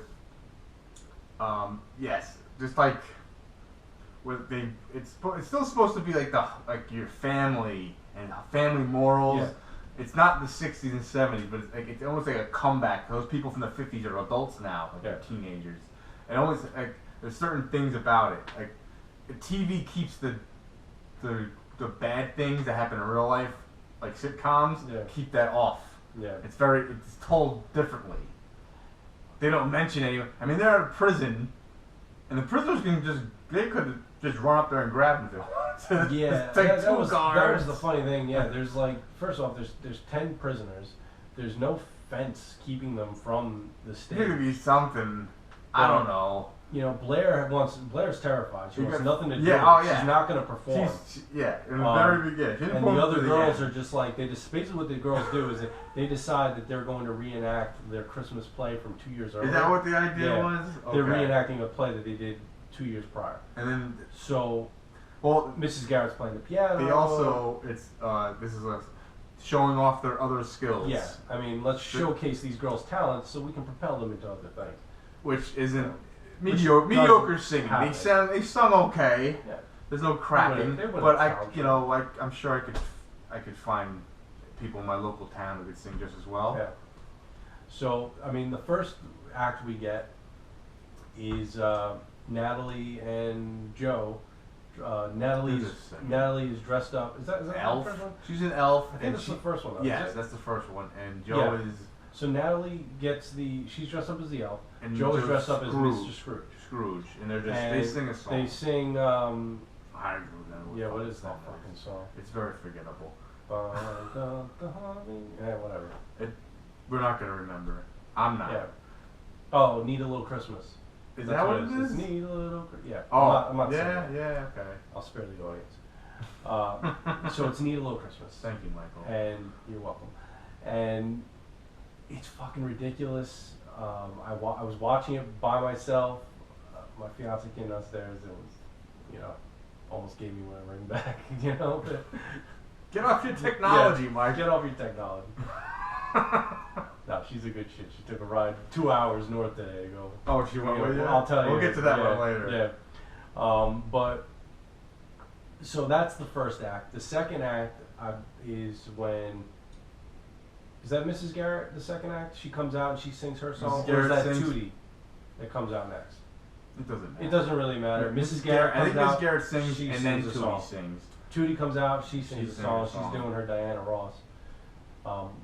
Speaker 2: yes, just like, with it's still supposed to be like your family and family morals.
Speaker 1: Yeah.
Speaker 2: It's not the 60s and 70s, but it's almost like a comeback. Those people from the 50s are adults now, like they're teenagers, and almost like there's certain things about it. Like, the TV keeps the bad things that happen in real life, like sitcoms, keep that off. Yeah, it's told differently. They don't mention anyone. I mean, they're in prison, and the prisoners could just run up there and grab them.
Speaker 1: Yeah, that was the funny thing. Yeah, there's like, first off, there's 10 prisoners. There's no fence keeping them from the stage.
Speaker 2: There could be something. I don't know.
Speaker 1: You know, Blair's terrified. She wants nothing to do.
Speaker 2: Yeah,
Speaker 1: She's not going to perform.
Speaker 2: In the very beginning.
Speaker 1: And the other girls are just like, basically what the girls do is they decide that they're going to reenact their Christmas play from 2 years earlier.
Speaker 2: Is that what the idea was? Okay.
Speaker 1: They're reenacting a play that they did 2 years prior.
Speaker 2: And then,
Speaker 1: Mrs. Garrett's playing the piano.
Speaker 2: They also, this is showing off their other skills.
Speaker 1: Yeah, I mean, let's showcase these girls' talents so we can propel them into other things.
Speaker 2: Which isn't mediocre singing. They sung okay. Yeah. There's no cracking, but I'm sure I could find people in my local town who could sing just as well.
Speaker 1: Yeah. So I mean, the first act we get is Natalie and Joe. Natalie is dressed up. Is that
Speaker 2: elf?
Speaker 1: The first one?
Speaker 2: She's an elf.
Speaker 1: I think that's the first one.
Speaker 2: Yes, that's the first one. And Joe is.
Speaker 1: So Natalie she's dressed up as the elf. And Joe is dressed up as Mr.
Speaker 2: Scrooge. And they sing a song.
Speaker 1: They sing.
Speaker 2: I don't remember.
Speaker 1: What is that fucking song?
Speaker 2: It's very forgettable.
Speaker 1: Yeah, whatever.
Speaker 2: We're not gonna remember. I'm not.
Speaker 1: Yeah. Oh, Need a Little Christmas.
Speaker 2: Is that what it is?
Speaker 1: Need a Little Christmas. Yeah.
Speaker 2: Oh,
Speaker 1: I'm not saying that.
Speaker 2: Yeah, okay.
Speaker 1: I'll spare the audience. So it's Need a Little Christmas.
Speaker 2: Thank you, Michael.
Speaker 1: And you're welcome. And it's fucking ridiculous. I was watching it by myself. My fiance came downstairs and was, almost gave me my ring back. But
Speaker 2: get off your technology, Mike.
Speaker 1: Get off your technology. No, she's a good shit. She took a ride 2 hours north today to go.
Speaker 2: Oh, she went with you?
Speaker 1: I'll tell you.
Speaker 2: We'll get to that one later.
Speaker 1: Yeah. But so that's the first act. The second act is when. Is that Mrs. Garrett, the second act? She comes out and she sings her song? Or is that Tootie that comes out next?
Speaker 2: It doesn't matter.
Speaker 1: It doesn't really matter. Mrs. Garrett comes out.
Speaker 2: I think Mrs. Garrett sings and then Tootie sings.
Speaker 1: Tootie comes out, she sings a song. She's doing her Diana Ross.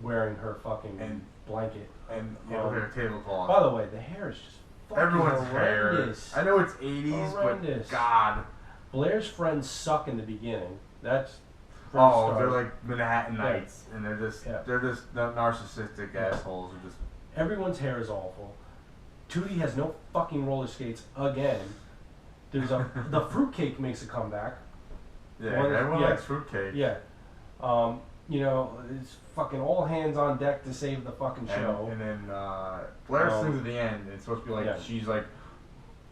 Speaker 1: Wearing her fucking blanket.
Speaker 2: And her tablecloth.
Speaker 1: By the way, the hair is just fucking
Speaker 2: everyone's
Speaker 1: horrendous.
Speaker 2: hair. I know it's 80s, but God.
Speaker 1: Blair's friends suck in the beginning. That's
Speaker 2: they're like Manhattanites, and they're just narcissistic assholes who just.
Speaker 1: Everyone's hair is awful. Tootie has no fucking roller skates again. There's the fruitcake makes a comeback.
Speaker 2: Yeah, everyone likes fruitcake.
Speaker 1: Yeah. It's fucking all hands on deck to save the fucking show.
Speaker 2: And then Blair sings at the end. And it's supposed to be like she's like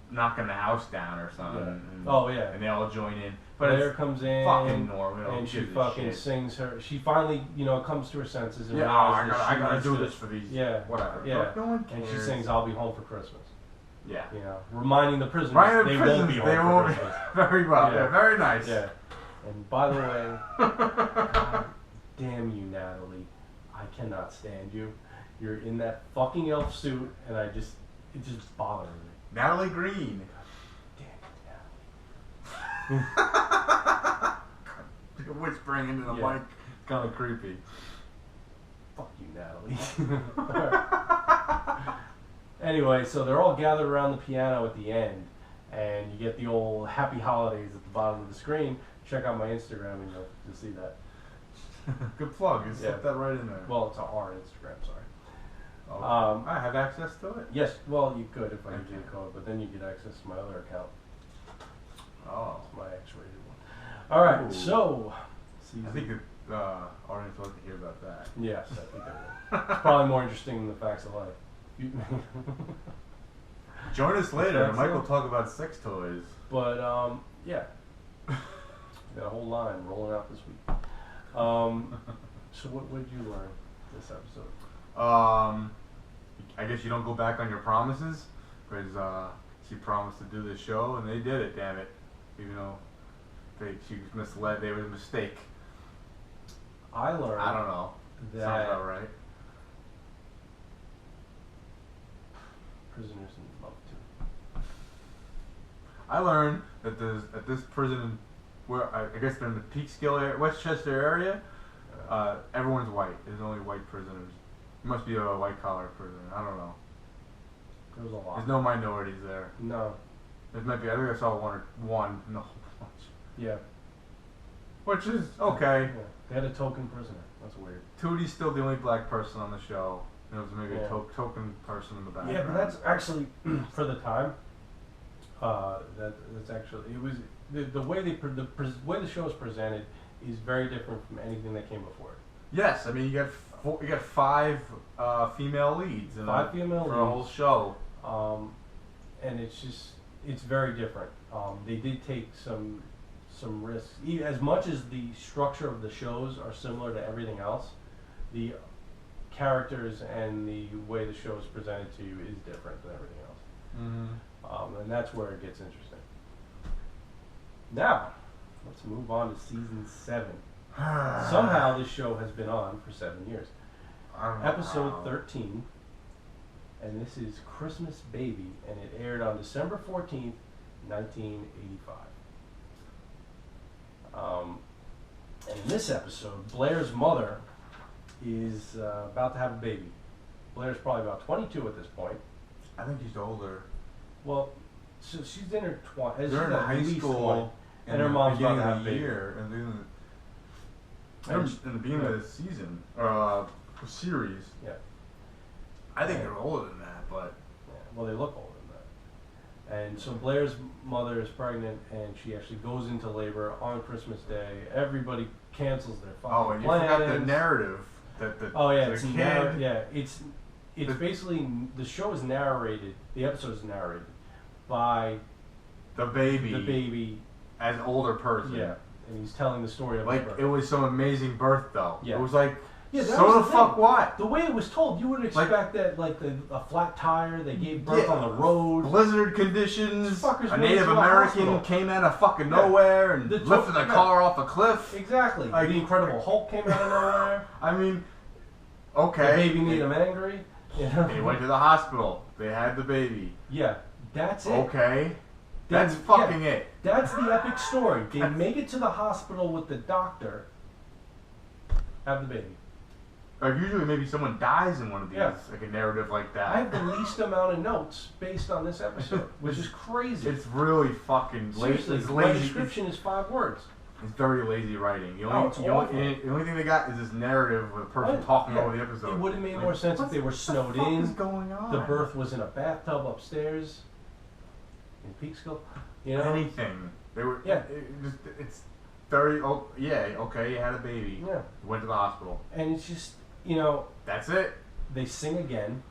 Speaker 2: knocking the house down or something.
Speaker 1: Yeah.
Speaker 2: And, and they all join in. But
Speaker 1: Blair comes in
Speaker 2: fucking normal,
Speaker 1: and she fucking sings her. She finally, comes to her senses and
Speaker 2: realizes I gotta do this for these.
Speaker 1: Yeah.
Speaker 2: Whatever.
Speaker 1: Yeah.
Speaker 2: No one cares.
Speaker 1: And she sings "I'll Be Home for Christmas."
Speaker 2: Yeah.
Speaker 1: Reminding the prisoners they won't be home for Christmas.
Speaker 2: Very well. Yeah. Very nice.
Speaker 1: Yeah. And by the way, God damn you, Natalie. I cannot stand you. You're in that fucking elf suit, and it just bothers me.
Speaker 2: Natalie Green.
Speaker 1: Damn it, Natalie.
Speaker 2: Whispering into the mic. Kind of creepy.
Speaker 1: Fuck you, Natalie. Anyway, so they're all gathered around the piano at the end, and you get the old happy holidays at the bottom of the screen. Check out my Instagram and you'll see that.
Speaker 2: Good plug. You set that right in there.
Speaker 1: Well, it's our Instagram, sorry.
Speaker 2: Okay. I have access to it?
Speaker 1: Yes, well, you could if I give you the code, but then you get access to my other account.
Speaker 2: Oh.
Speaker 1: It's my X-rated one. All right,
Speaker 2: Ooh.
Speaker 1: so
Speaker 2: I think the audience wants to hear about that.
Speaker 1: yes, I think they will. It's probably more interesting than the facts of life.
Speaker 2: Join us later, and
Speaker 1: That's
Speaker 2: Mike will
Speaker 1: it.
Speaker 2: talk about sex toys.
Speaker 1: But yeah, got a whole line rolling out this week. So what did you learn this episode?
Speaker 2: I guess you don't go back on your promises, because she promised to do this show, and they did it. Damn it! Even though she was misled, they were a mistake.
Speaker 1: I learned.
Speaker 2: I don't know.
Speaker 1: That
Speaker 2: Sounds about right.
Speaker 1: prisoners in love too.
Speaker 2: I learned that at this prison, where I guess they're in the Peekskill area, Westchester area, everyone's white. There's only white prisoners. It must be a white collar prison. I don't know.
Speaker 1: There was a lot.
Speaker 2: There's no minorities there.
Speaker 1: No.
Speaker 2: There might be. I think I saw one in the whole bunch.
Speaker 1: Yeah.
Speaker 2: Which is okay.
Speaker 1: Yeah. They had a token prisoner. That's weird.
Speaker 2: Tootie's still the only black person on the show. There was maybe
Speaker 1: Yeah.
Speaker 2: a token person in the background.
Speaker 1: Yeah, but that's actually for the time. That's actually it was the way way the show is presented is very different from anything that came before it.
Speaker 2: Yes, I mean you got five female leads in
Speaker 1: Five female
Speaker 2: for a whole
Speaker 1: leads.
Speaker 2: show.
Speaker 1: And it's very different. They did take some risks. As much as the structure of the shows are similar to everything else, the characters and the way the show is presented to you is different than everything else.
Speaker 2: Mm-hmm.
Speaker 1: And that's where it gets interesting. Now, let's move on to season 7. Somehow this show has been on for 7 years. Episode 13, and this is Christmas Baby, and it aired on December 14th, 1985. And in this episode, Blair's mother is about to have a baby. Blair's probably about 22 at this point.
Speaker 2: I think she's older.
Speaker 1: Well, so she's in her 20s.
Speaker 2: They're in high school,
Speaker 1: and her mom's about to have a baby.
Speaker 2: In the beginning of the season series.
Speaker 1: Yeah.
Speaker 2: I think they're older than that, but
Speaker 1: Yeah, well, they look older than that. And so Blair's mother is pregnant, and she actually goes into labor on Christmas Day. Everybody cancels their fucking
Speaker 2: and you
Speaker 1: plans.
Speaker 2: forgot the narrative that the
Speaker 1: It's
Speaker 2: the kid.
Speaker 1: it's basically the show is narrated. The episode is narrated by
Speaker 2: the baby
Speaker 1: the baby.
Speaker 2: as an older person.
Speaker 1: Yeah, and he's telling the story of
Speaker 2: Like
Speaker 1: the birth.
Speaker 2: it was some amazing birth though.
Speaker 1: Yeah.
Speaker 2: It was like
Speaker 1: Yeah, that
Speaker 2: so
Speaker 1: was
Speaker 2: the
Speaker 1: the
Speaker 2: fuck
Speaker 1: thing.
Speaker 2: what?
Speaker 1: The way it was told, you would expect that like a flat tire. They gave birth
Speaker 2: Yeah.
Speaker 1: on the road.
Speaker 2: Blizzard conditions.
Speaker 1: These fuckers
Speaker 2: A
Speaker 1: went
Speaker 2: Native
Speaker 1: to a
Speaker 2: American
Speaker 1: hospital.
Speaker 2: came out of fucking
Speaker 1: Yeah.
Speaker 2: nowhere and
Speaker 1: The
Speaker 2: lifted the
Speaker 1: yeah.
Speaker 2: car off a cliff.
Speaker 1: Exactly.
Speaker 2: Like-
Speaker 1: The Incredible Hulk came out of nowhere.
Speaker 2: I mean,
Speaker 1: The
Speaker 2: okay.
Speaker 1: baby made him angry. You know?
Speaker 2: They went to the hospital. They had the baby.
Speaker 1: Yeah, that's it.
Speaker 2: Okay.
Speaker 1: Then-
Speaker 2: That's fucking it.
Speaker 1: That's the epic story. They make it to the hospital with the doctor. Have the baby.
Speaker 2: Like usually maybe someone dies in one of these,
Speaker 1: Yeah.
Speaker 2: like a narrative like that.
Speaker 1: I have the least amount of notes based on this episode, which is crazy.
Speaker 2: It's really fucking
Speaker 1: Seriously,
Speaker 2: lazy.
Speaker 1: my description is 5 words.
Speaker 2: It's very lazy writing.
Speaker 1: It's awful.
Speaker 2: The only thing they got is this narrative with a person
Speaker 1: Right,
Speaker 2: talking
Speaker 1: yeah.
Speaker 2: over the episode.
Speaker 1: It would have made
Speaker 2: Like,
Speaker 1: more sense if
Speaker 2: what
Speaker 1: they were
Speaker 2: the
Speaker 1: snowed
Speaker 2: fuck
Speaker 1: in.
Speaker 2: is going on?
Speaker 1: The birth was in a bathtub upstairs in Peekskill. You know?
Speaker 2: Anything. They were.
Speaker 1: Yeah.
Speaker 2: It's very. Oh yeah. Okay. You had a baby.
Speaker 1: Yeah.
Speaker 2: Went to the hospital.
Speaker 1: And it's just, you know,
Speaker 2: That's it.
Speaker 1: they sing again.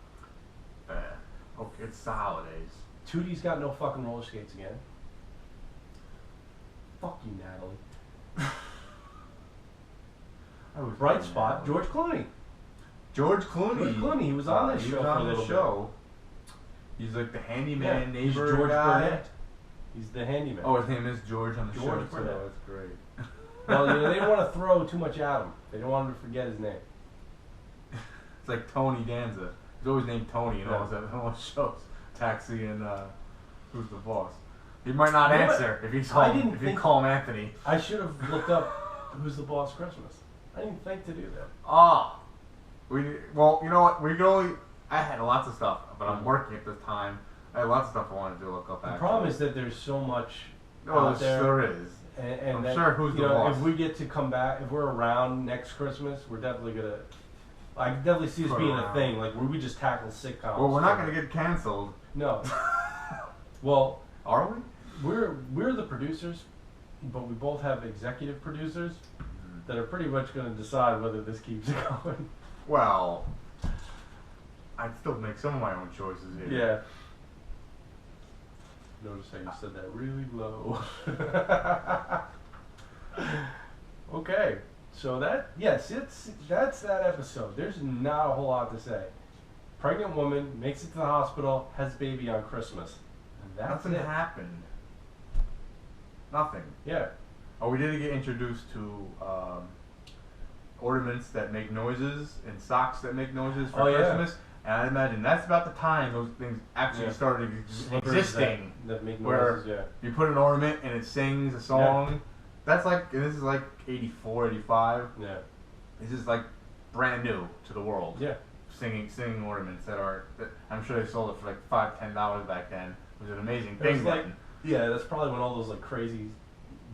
Speaker 2: Okay. It's the holidays.
Speaker 1: Tootie's got no fucking roller skates again. Fuck you, Natalie.
Speaker 2: I was
Speaker 1: Bright
Speaker 2: thinking
Speaker 1: spot,
Speaker 2: that.
Speaker 1: George Clooney.
Speaker 2: George Clooney.
Speaker 1: George Clooney, he was on this
Speaker 2: he
Speaker 1: show
Speaker 2: was
Speaker 1: for a
Speaker 2: on the
Speaker 1: little bit.
Speaker 2: show. He's like the handyman
Speaker 1: He's
Speaker 2: neighbor
Speaker 1: George
Speaker 2: guy.
Speaker 1: Burnett. He's the handyman.
Speaker 2: Oh, his name is George on the
Speaker 1: George
Speaker 2: show.
Speaker 1: Burnett.
Speaker 2: So that's great.
Speaker 1: Well, you know, they didn't want to throw too much at him. They didn't want him to forget his name.
Speaker 2: It's like Tony Danza. He's always named Tony in all his shows. Taxi and Who's the Boss. He might not
Speaker 1: You know what?
Speaker 2: answer if
Speaker 1: I didn't
Speaker 2: you
Speaker 1: think-
Speaker 2: call him Anthony.
Speaker 1: I should have looked up Who's the Boss Christmas. I didn't think to do that.
Speaker 2: Oh, well, you know what? We could only. I had lots of stuff, but I'm working at this time. I had lots of stuff I wanted to look up.
Speaker 1: The
Speaker 2: actually.
Speaker 1: problem is that there's so much
Speaker 2: Oh,
Speaker 1: out there.
Speaker 2: there is.
Speaker 1: And
Speaker 2: I'm
Speaker 1: that,
Speaker 2: sure Who's
Speaker 1: you
Speaker 2: the
Speaker 1: know,
Speaker 2: Boss.
Speaker 1: if we get to come back, if we're around next Christmas, we're definitely gonna. I can definitely see this
Speaker 2: Put
Speaker 1: being a
Speaker 2: around.
Speaker 1: thing, like where we just tackle sitcoms.
Speaker 2: Well, we're not going to get canceled.
Speaker 1: No. Well,
Speaker 2: Are we?
Speaker 1: we're the producers, but we both have executive producers that are pretty much going to decide whether this keeps going.
Speaker 2: Well, I still make some of my own choices here.
Speaker 1: Yeah. Notice how you said that really low. Okay, so that's that episode. There's not a whole lot to say. Pregnant woman makes it to the hospital, has baby on Christmas. And that's
Speaker 2: Nothing
Speaker 1: it.
Speaker 2: happened. Nothing.
Speaker 1: Yeah.
Speaker 2: Oh, we did get introduced to ornaments that make noises and socks that make noises for Christmas. And I imagine that's about the time those things actually started existing.
Speaker 1: That make
Speaker 2: where
Speaker 1: noises,
Speaker 2: you put an ornament and it sings a song.
Speaker 1: Yeah.
Speaker 2: That's like, and this is like 84, 85.
Speaker 1: Yeah.
Speaker 2: This is like brand new to the world.
Speaker 1: Yeah.
Speaker 2: Singing ornaments that I'm sure they sold it for like $5-10 back then. It was an amazing thing.
Speaker 1: Yeah, that's probably when all those like crazy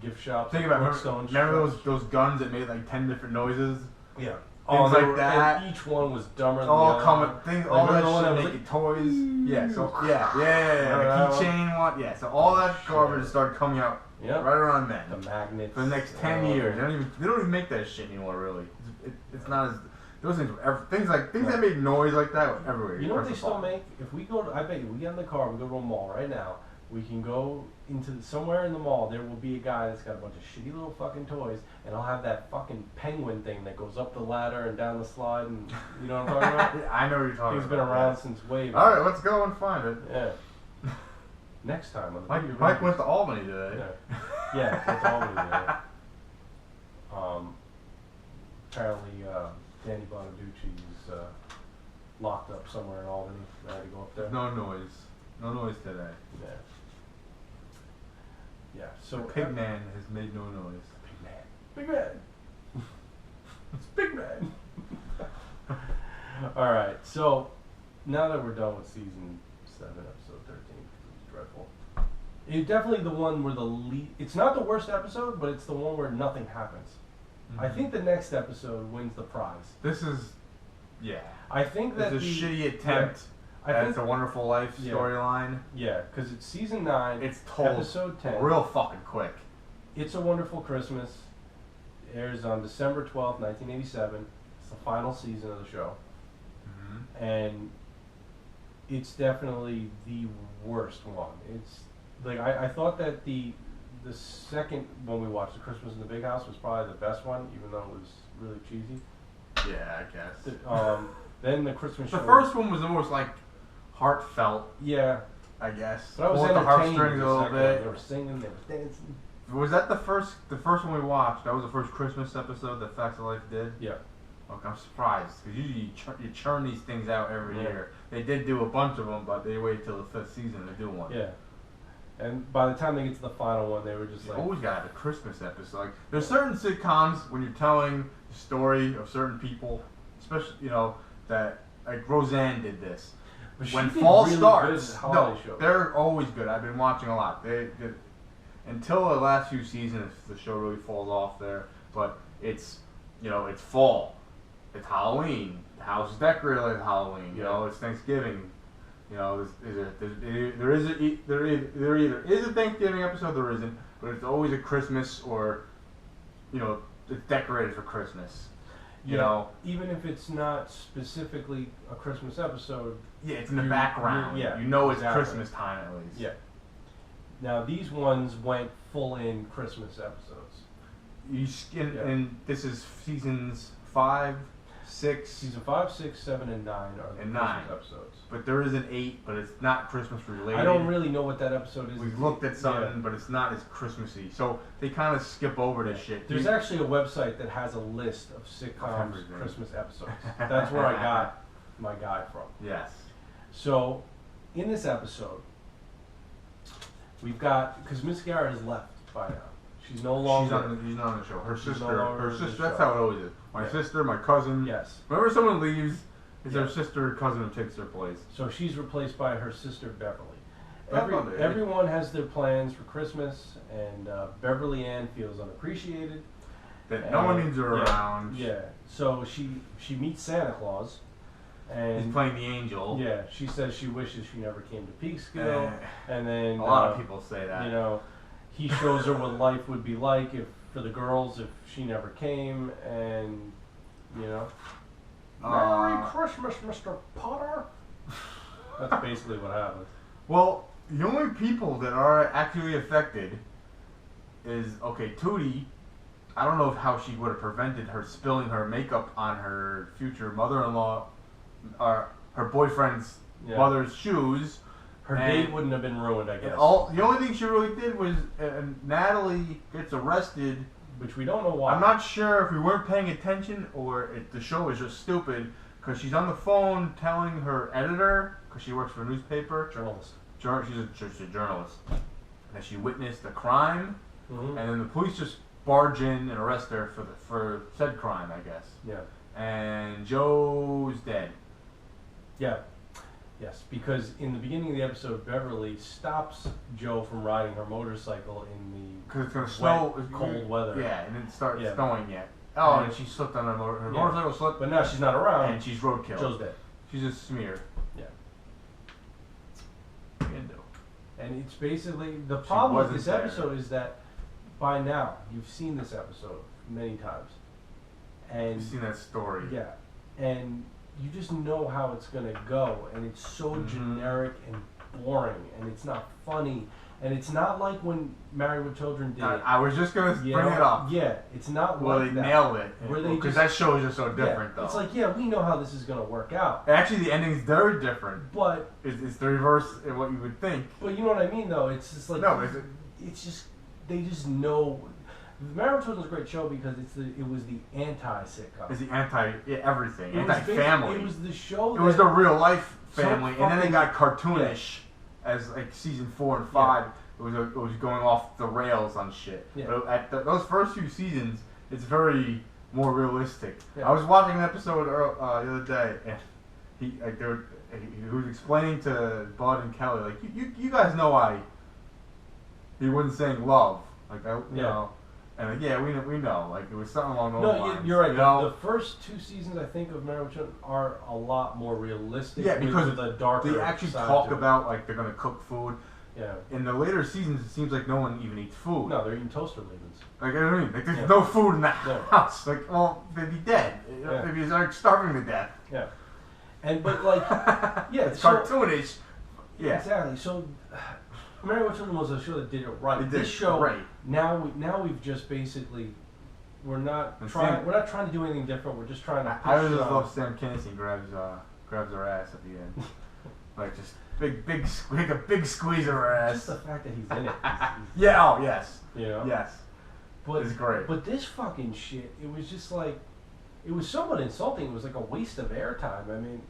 Speaker 1: gift shops.
Speaker 2: Think about remember those guns that made like 10 different noises?
Speaker 1: Yeah.
Speaker 2: Things like that.
Speaker 1: And each one was dumber than
Speaker 2: all
Speaker 1: the other.
Speaker 2: All that
Speaker 1: one
Speaker 2: shit
Speaker 1: was
Speaker 2: making toys. Yeah, so yeah. The keychain one. Yeah, so all that garbage started coming out right around then.
Speaker 1: The magnets.
Speaker 2: For the next 10 years. They don't even make that shit anymore, really. It's not as those things things that made noise like that were everywhere.
Speaker 1: You know what they still make? If we go to, I bet you, we get in the car, we go to a mall right now. We can go into somewhere in the mall. There will be a guy that's got a bunch of shitty little fucking toys, and I'll have that fucking penguin thing that goes up the ladder and down the slide, and you know what I'm talking about?
Speaker 2: Yeah, I know what you're talking about.
Speaker 1: He's been around since way back.
Speaker 2: All right, let's go and find it.
Speaker 1: Yeah. Next time.
Speaker 2: Mike went to Albany today.
Speaker 1: Yeah, went to Albany today. Apparently, Danny Bonaducci is locked up somewhere in Albany. I had to go up there.
Speaker 2: No noise. No noise today.
Speaker 1: Yeah. Yeah, so
Speaker 2: the pig man has made no noise.
Speaker 1: Big man. It's Big Man. All right, so now that we're done with season 7, episode 13, because it was dreadful. It's definitely the one where it's not the worst episode, but it's the one where nothing happens. I think the next episode wins the prize.
Speaker 2: This is,
Speaker 1: I think that
Speaker 2: it's a shitty attempt. It's a Wonderful Life storyline.
Speaker 1: Yeah, because it's season 9.
Speaker 2: It's told
Speaker 1: episode 10.
Speaker 2: Real fucking quick.
Speaker 1: It's a Wonderful Christmas. Airs on December 12th, 1987. It's the final season of the show. Mm-hmm. And it's definitely the worst one. It's like I thought that the second one we watched, The Christmas in the Big House, was probably the best one, even though it was really cheesy.
Speaker 2: Yeah, I guess.
Speaker 1: Then the Christmas show.
Speaker 2: The first one was the most like heartfelt.
Speaker 1: Yeah,
Speaker 2: I guess.
Speaker 1: But I was
Speaker 2: the
Speaker 1: entertained.
Speaker 2: Heartstrings a little bit.
Speaker 1: They were singing, they were dancing.
Speaker 2: Was that the first one we watched? That was the first Christmas episode that Facts of Life did.
Speaker 1: Yeah.
Speaker 2: Okay, I'm surprised because usually you churn these things out every year. They did do a bunch of them, but they waited till the 5th season to do one.
Speaker 1: Yeah. And by the time they get to the final one, they were just like...
Speaker 2: always got to have a Christmas episode. Like, there's certain sitcoms when you're telling the story of certain people, especially, that, like Roseanne did this.
Speaker 1: But
Speaker 2: when
Speaker 1: she
Speaker 2: fall
Speaker 1: really
Speaker 2: starts,
Speaker 1: shows.
Speaker 2: they're always good. I've been watching a lot. They did, until the last few seasons, the show really falls off there. But it's, it's fall. It's Halloween. The house is decorated like Halloween. It's Thanksgiving. There either is a Thanksgiving episode, there isn't, but it's always a Christmas or, it's decorated for Christmas.
Speaker 1: Even if it's not specifically a Christmas episode.
Speaker 2: Yeah, it's in the background. It's Christmas time at least.
Speaker 1: Yeah. Now these ones went full in Christmas episodes.
Speaker 2: And this is seasons 5, 6.
Speaker 1: Season 5, 6, 7, and 9 are the Christmas episodes.
Speaker 2: But there is an 8, but it's not Christmas related.
Speaker 1: I don't really know what that episode is.
Speaker 2: We've looked at something, but it's not as Christmassy. So they kind of skip over this shit.
Speaker 1: There's actually a website that has a list of sitcoms Christmas episodes. That's where I got my guy from.
Speaker 2: Yes.
Speaker 1: So, in this episode, we've got, because Miss Garrett has left by now. She's no longer.
Speaker 2: She's not on the show. Her sister.
Speaker 1: No
Speaker 2: That's how it always is. My sister, my cousin.
Speaker 1: Yes.
Speaker 2: Whenever someone leaves, it's their sister or cousin who takes their place.
Speaker 1: So she's replaced by her sister Beverly.
Speaker 2: Beverly.
Speaker 1: Everyone has their plans for Christmas, and Beverly Ann feels unappreciated.
Speaker 2: That no one needs her around.
Speaker 1: Yeah. So she meets Santa Claus, And
Speaker 2: he's playing the angel.
Speaker 1: Yeah, she says she wishes she never came to Peekskill, and then
Speaker 2: a lot of people say that.
Speaker 1: You know, he shows her what life would be like for the girls if she never came, and you know, Merry Christmas, Mr. Potter. That's basically what happens.
Speaker 2: Well, the only people that are actually affected is Tootie. I don't know how she would have prevented her spilling her makeup on her future mother-in-law, or her boyfriend's mother's shoes.
Speaker 1: Her date wouldn't have been ruined, I guess.
Speaker 2: The only thing she really did was Natalie gets arrested,
Speaker 1: which we don't know why.
Speaker 2: I'm not sure if we weren't paying attention or if the show is just stupid, because she's on the phone telling her editor, because she works for a newspaper.
Speaker 1: Journalist.
Speaker 2: She's a journalist. That she witnessed a crime,
Speaker 1: mm-hmm.
Speaker 2: and then the police just barge in and arrest her for said crime, I guess.
Speaker 1: Yeah.
Speaker 2: And Joe's dead.
Speaker 1: Yeah. Yes, because in the beginning of the episode, Beverly stops Joe from riding her motorcycle in the
Speaker 2: because it's gonna snow,
Speaker 1: cold weather.
Speaker 2: Yeah, and it starts snowing yet. Oh, and she slipped on her motorcycle slipped.
Speaker 1: But now she's not around.
Speaker 2: And she's roadkill.
Speaker 1: Joe's dead.
Speaker 2: She's a smear.
Speaker 1: Yeah.
Speaker 2: Indo.
Speaker 1: And it's basically the problem with this episode is that by now you've seen this episode many times, and
Speaker 2: you've seen that story.
Speaker 1: Yeah, and you just know how it's gonna go, and it's so generic and boring, and it's not funny, and it's not like when Married with Children did it.
Speaker 2: I was just gonna bring it up.
Speaker 1: Yeah, it's not
Speaker 2: like
Speaker 1: that.
Speaker 2: They nailed it. Because that show is just so different, though.
Speaker 1: It's like, we know how this is gonna work out.
Speaker 2: Actually, the ending's very different.
Speaker 1: But
Speaker 2: it's the reverse of what you would think.
Speaker 1: But you know what I mean, though. It's just like it's just they just know. Married with Children is a great show because it was the anti-sitcom.
Speaker 2: It's the everything, anti-family.
Speaker 1: It was the show.
Speaker 2: It was the real life family, and then it got cartoonish as like season 4 and 5. It was going off the rails on shit.
Speaker 1: Yeah.
Speaker 2: But at those first few seasons, it's very more realistic.
Speaker 1: Yeah.
Speaker 2: I was watching an episode the other day, and he was explaining to Bud and Kelly, like, you guys know why he wasn't saying love, like, you know. And we know, like, it was something along those lines.
Speaker 1: No, you're right.
Speaker 2: You know?
Speaker 1: The first 2 seasons, I think, of Married with Children are a lot more realistic.
Speaker 2: Yeah, because
Speaker 1: with a darker
Speaker 2: they actually talk about, like, they're gonna cook food.
Speaker 1: Yeah. In
Speaker 2: the later seasons, it seems like no one even eats food.
Speaker 1: No, they're eating toaster leavings.
Speaker 2: Like, you know what I mean? Like, there's no food in the house. Like, well, they'd be dead. They'd be like starving to death.
Speaker 1: Yeah. But like,
Speaker 2: it's cartoonish. Yeah.
Speaker 1: Exactly. So, Married with Children was a show that did it right. This show,
Speaker 2: right.
Speaker 1: Now we've just basically, we're not trying to do anything different. We're just trying to.
Speaker 2: I just love Sam Kinison grabs her ass at the end, like just like a big squeeze of her ass.
Speaker 1: Just the fact that he's in it.
Speaker 2: Yeah. Oh yes.
Speaker 1: You know.
Speaker 2: Yes.
Speaker 1: But
Speaker 2: it's great.
Speaker 1: But this fucking shit, it was just like, it was somewhat insulting. It was like a waste of airtime. I mean.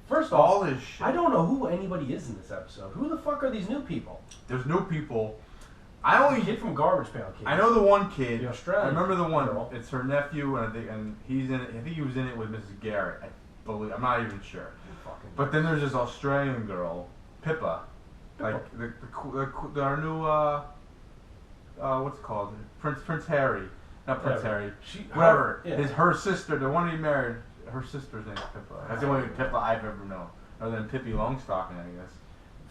Speaker 1: First of all,
Speaker 2: this shit.
Speaker 1: I don't know who anybody is in this episode. Who the fuck are these new people?
Speaker 2: There's new people. I only
Speaker 1: kid from Garbage Pail Kids.
Speaker 2: I know the one kid.
Speaker 1: The Australian.
Speaker 2: I remember the one.
Speaker 1: Girl.
Speaker 2: It's her nephew, and he's in it. I think he was in it with Mrs. Garrett. I believe. I'm not even sure. But then there's this Australian girl, Pippa, like our new what's it called? Prince Harry, not Prince Harry. Whatever. Her sister, the one he married. Her sister's name is Pippa. That's the only Pippa I've ever known, other than Pippi Longstocking, I guess.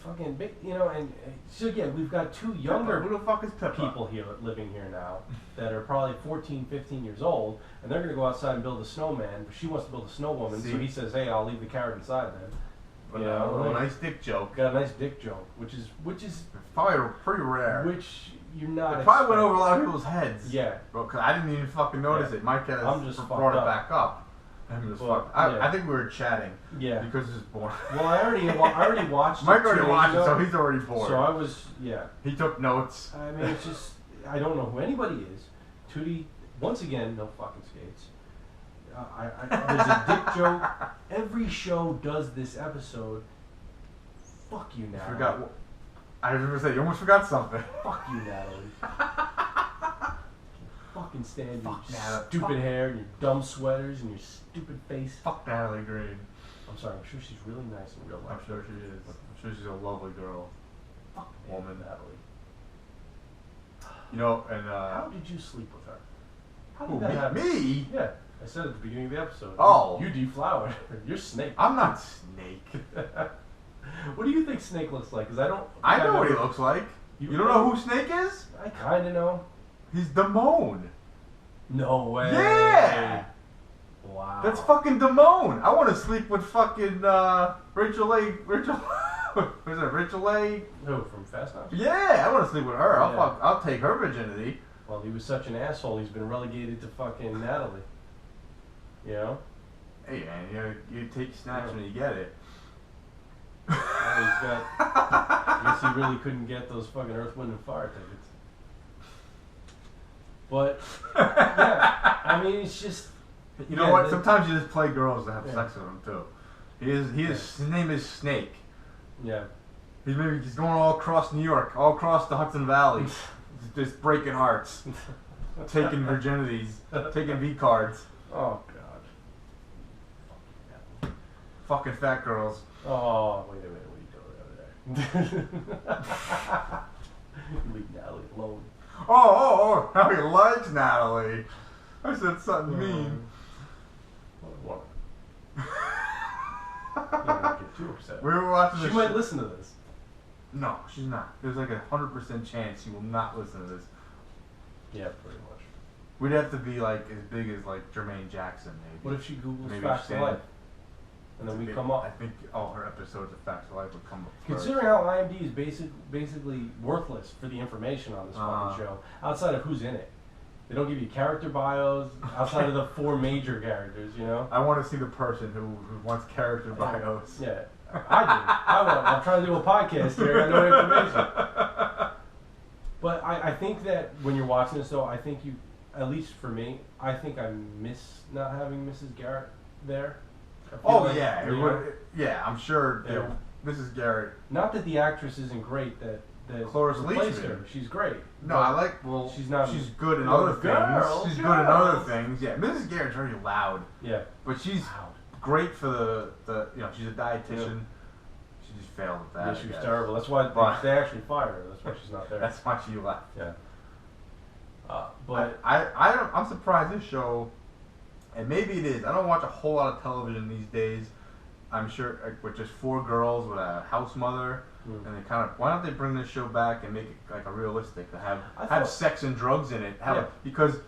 Speaker 1: Fucking big, and so we've got 2 younger
Speaker 2: Who the fuck is Pippa?
Speaker 1: people here living here now that are probably 14, 15 years old, and they're gonna go outside and build a snowman. But she wants to build a snow woman, so he says, "Hey, I'll leave the carrot inside then."
Speaker 2: A nice dick joke.
Speaker 1: Got a nice dick joke, which is
Speaker 2: probably pretty rare.
Speaker 1: Which you're not.
Speaker 2: It probably went over a lot of people's heads.
Speaker 1: Yeah,
Speaker 2: bro. Cause I didn't even fucking notice it. Mike has brought it back up. I think we were chatting.
Speaker 1: Yeah.
Speaker 2: Because it's boring.
Speaker 1: Well, I already watched.
Speaker 2: Mike already watched it, so he's already bored.
Speaker 1: So I was,
Speaker 2: He took notes.
Speaker 1: I mean, it's just I don't know who anybody is. Tootie, once again, no fucking skates. There's a dick joke. Every show does this episode. Fuck you, Natalie.
Speaker 2: I was gonna say you almost forgot something.
Speaker 1: Fuck you, Natalie. Fucking stand your stupid hair and your dumb sweaters and your stupid face.
Speaker 2: Fuck Natalie Green.
Speaker 1: I'm sorry, I'm sure she's really nice in real life.
Speaker 2: I'm sure she is. I'm sure she's a lovely girl.
Speaker 1: Fuck
Speaker 2: woman.
Speaker 1: Natalie.
Speaker 2: You know, and
Speaker 1: how did you sleep with her? How
Speaker 2: did that happen? Me?
Speaker 1: Yeah. I said at the beginning of the episode.
Speaker 2: Oh.
Speaker 1: You deflowered. You're Snake.
Speaker 2: I'm not Snake.
Speaker 1: What do you think Snake looks like? Because I don't.
Speaker 2: I know what he looks like. You don't know who Snake is?
Speaker 1: I kind of know.
Speaker 2: He's Damone.
Speaker 1: No way.
Speaker 2: Yeah.
Speaker 1: Wow.
Speaker 2: That's fucking Damone. I want to sleep with fucking Rachel A. Was it Rachel A?
Speaker 1: Who, from Fast House?
Speaker 2: Yeah, I want to sleep with her.
Speaker 1: Yeah.
Speaker 2: I'll take her virginity.
Speaker 1: Well, he was such an asshole. He's been relegated to fucking Natalie. You know?
Speaker 2: Hey man, you take snatch when you get it.
Speaker 1: Well, he's got. I guess he really couldn't get those fucking Earth, Wind, and Fire tickets. But yeah, I mean, it's just.
Speaker 2: You know what? Sometimes you just play girls to have sex with them too. His name is Snake.
Speaker 1: Yeah.
Speaker 2: He's going all across New York, all across the Hudson Valley, just breaking hearts, taking virginities, taking V cards.
Speaker 1: Oh God.
Speaker 2: Fucking fat girls.
Speaker 1: Oh, wait a minute, what are you doing over there? Leave Natalie alone.
Speaker 2: Oh, how he likes Natalie. I said something mean.
Speaker 1: What? Don't get too upset.
Speaker 2: We were watching this.
Speaker 1: She might listen to this.
Speaker 2: No, she's not. There's like 100% chance she will not listen to this.
Speaker 1: Yeah, pretty much.
Speaker 2: We'd have to be like as big as like Jermaine Jackson, maybe.
Speaker 1: What if she Googles
Speaker 2: Maybe
Speaker 1: Facts of
Speaker 2: Stan.
Speaker 1: Life? And then we come up.
Speaker 2: I think all her episodes of Facts of Life would come up first.
Speaker 1: Considering how IMDb is basically worthless for the information on this fucking show, outside of who's in it. They don't give you character bios outside of the 4 major characters, you know?
Speaker 2: I want to see the person who wants character bios.
Speaker 1: Yeah, I do. I'm trying to do a podcast here. I know information. But I think that when you're watching this, though, I think you, at least for me, I think I miss not having Mrs. Garrett there.
Speaker 2: Oh,
Speaker 1: like,
Speaker 2: yeah. Yeah, I'm sure
Speaker 1: Yeah.
Speaker 2: Mrs. Garrett.
Speaker 1: Not that the actress isn't great, that
Speaker 2: Cloris
Speaker 1: replaced
Speaker 2: Leachman.
Speaker 1: her. She's great.
Speaker 2: No, I like. Well,
Speaker 1: she's not.
Speaker 2: She's good in
Speaker 1: Girl,
Speaker 2: other things. She's good in other things. Yeah, Mrs. Garrett's very loud.
Speaker 1: Yeah.
Speaker 2: But she's great for the she's a dietitian. She just failed at that.
Speaker 1: Yeah, she was terrible. That's why they actually fired her. That's why she's not there.
Speaker 2: That's why she left.
Speaker 1: Yeah. But
Speaker 2: I'm surprised this show, and maybe it is. I don't watch a whole lot of television these days. I'm sure with just 4 girls with a house mother. And they kind of, why don't they bring this show back and make it like a realistic to have sex and drugs in it? Because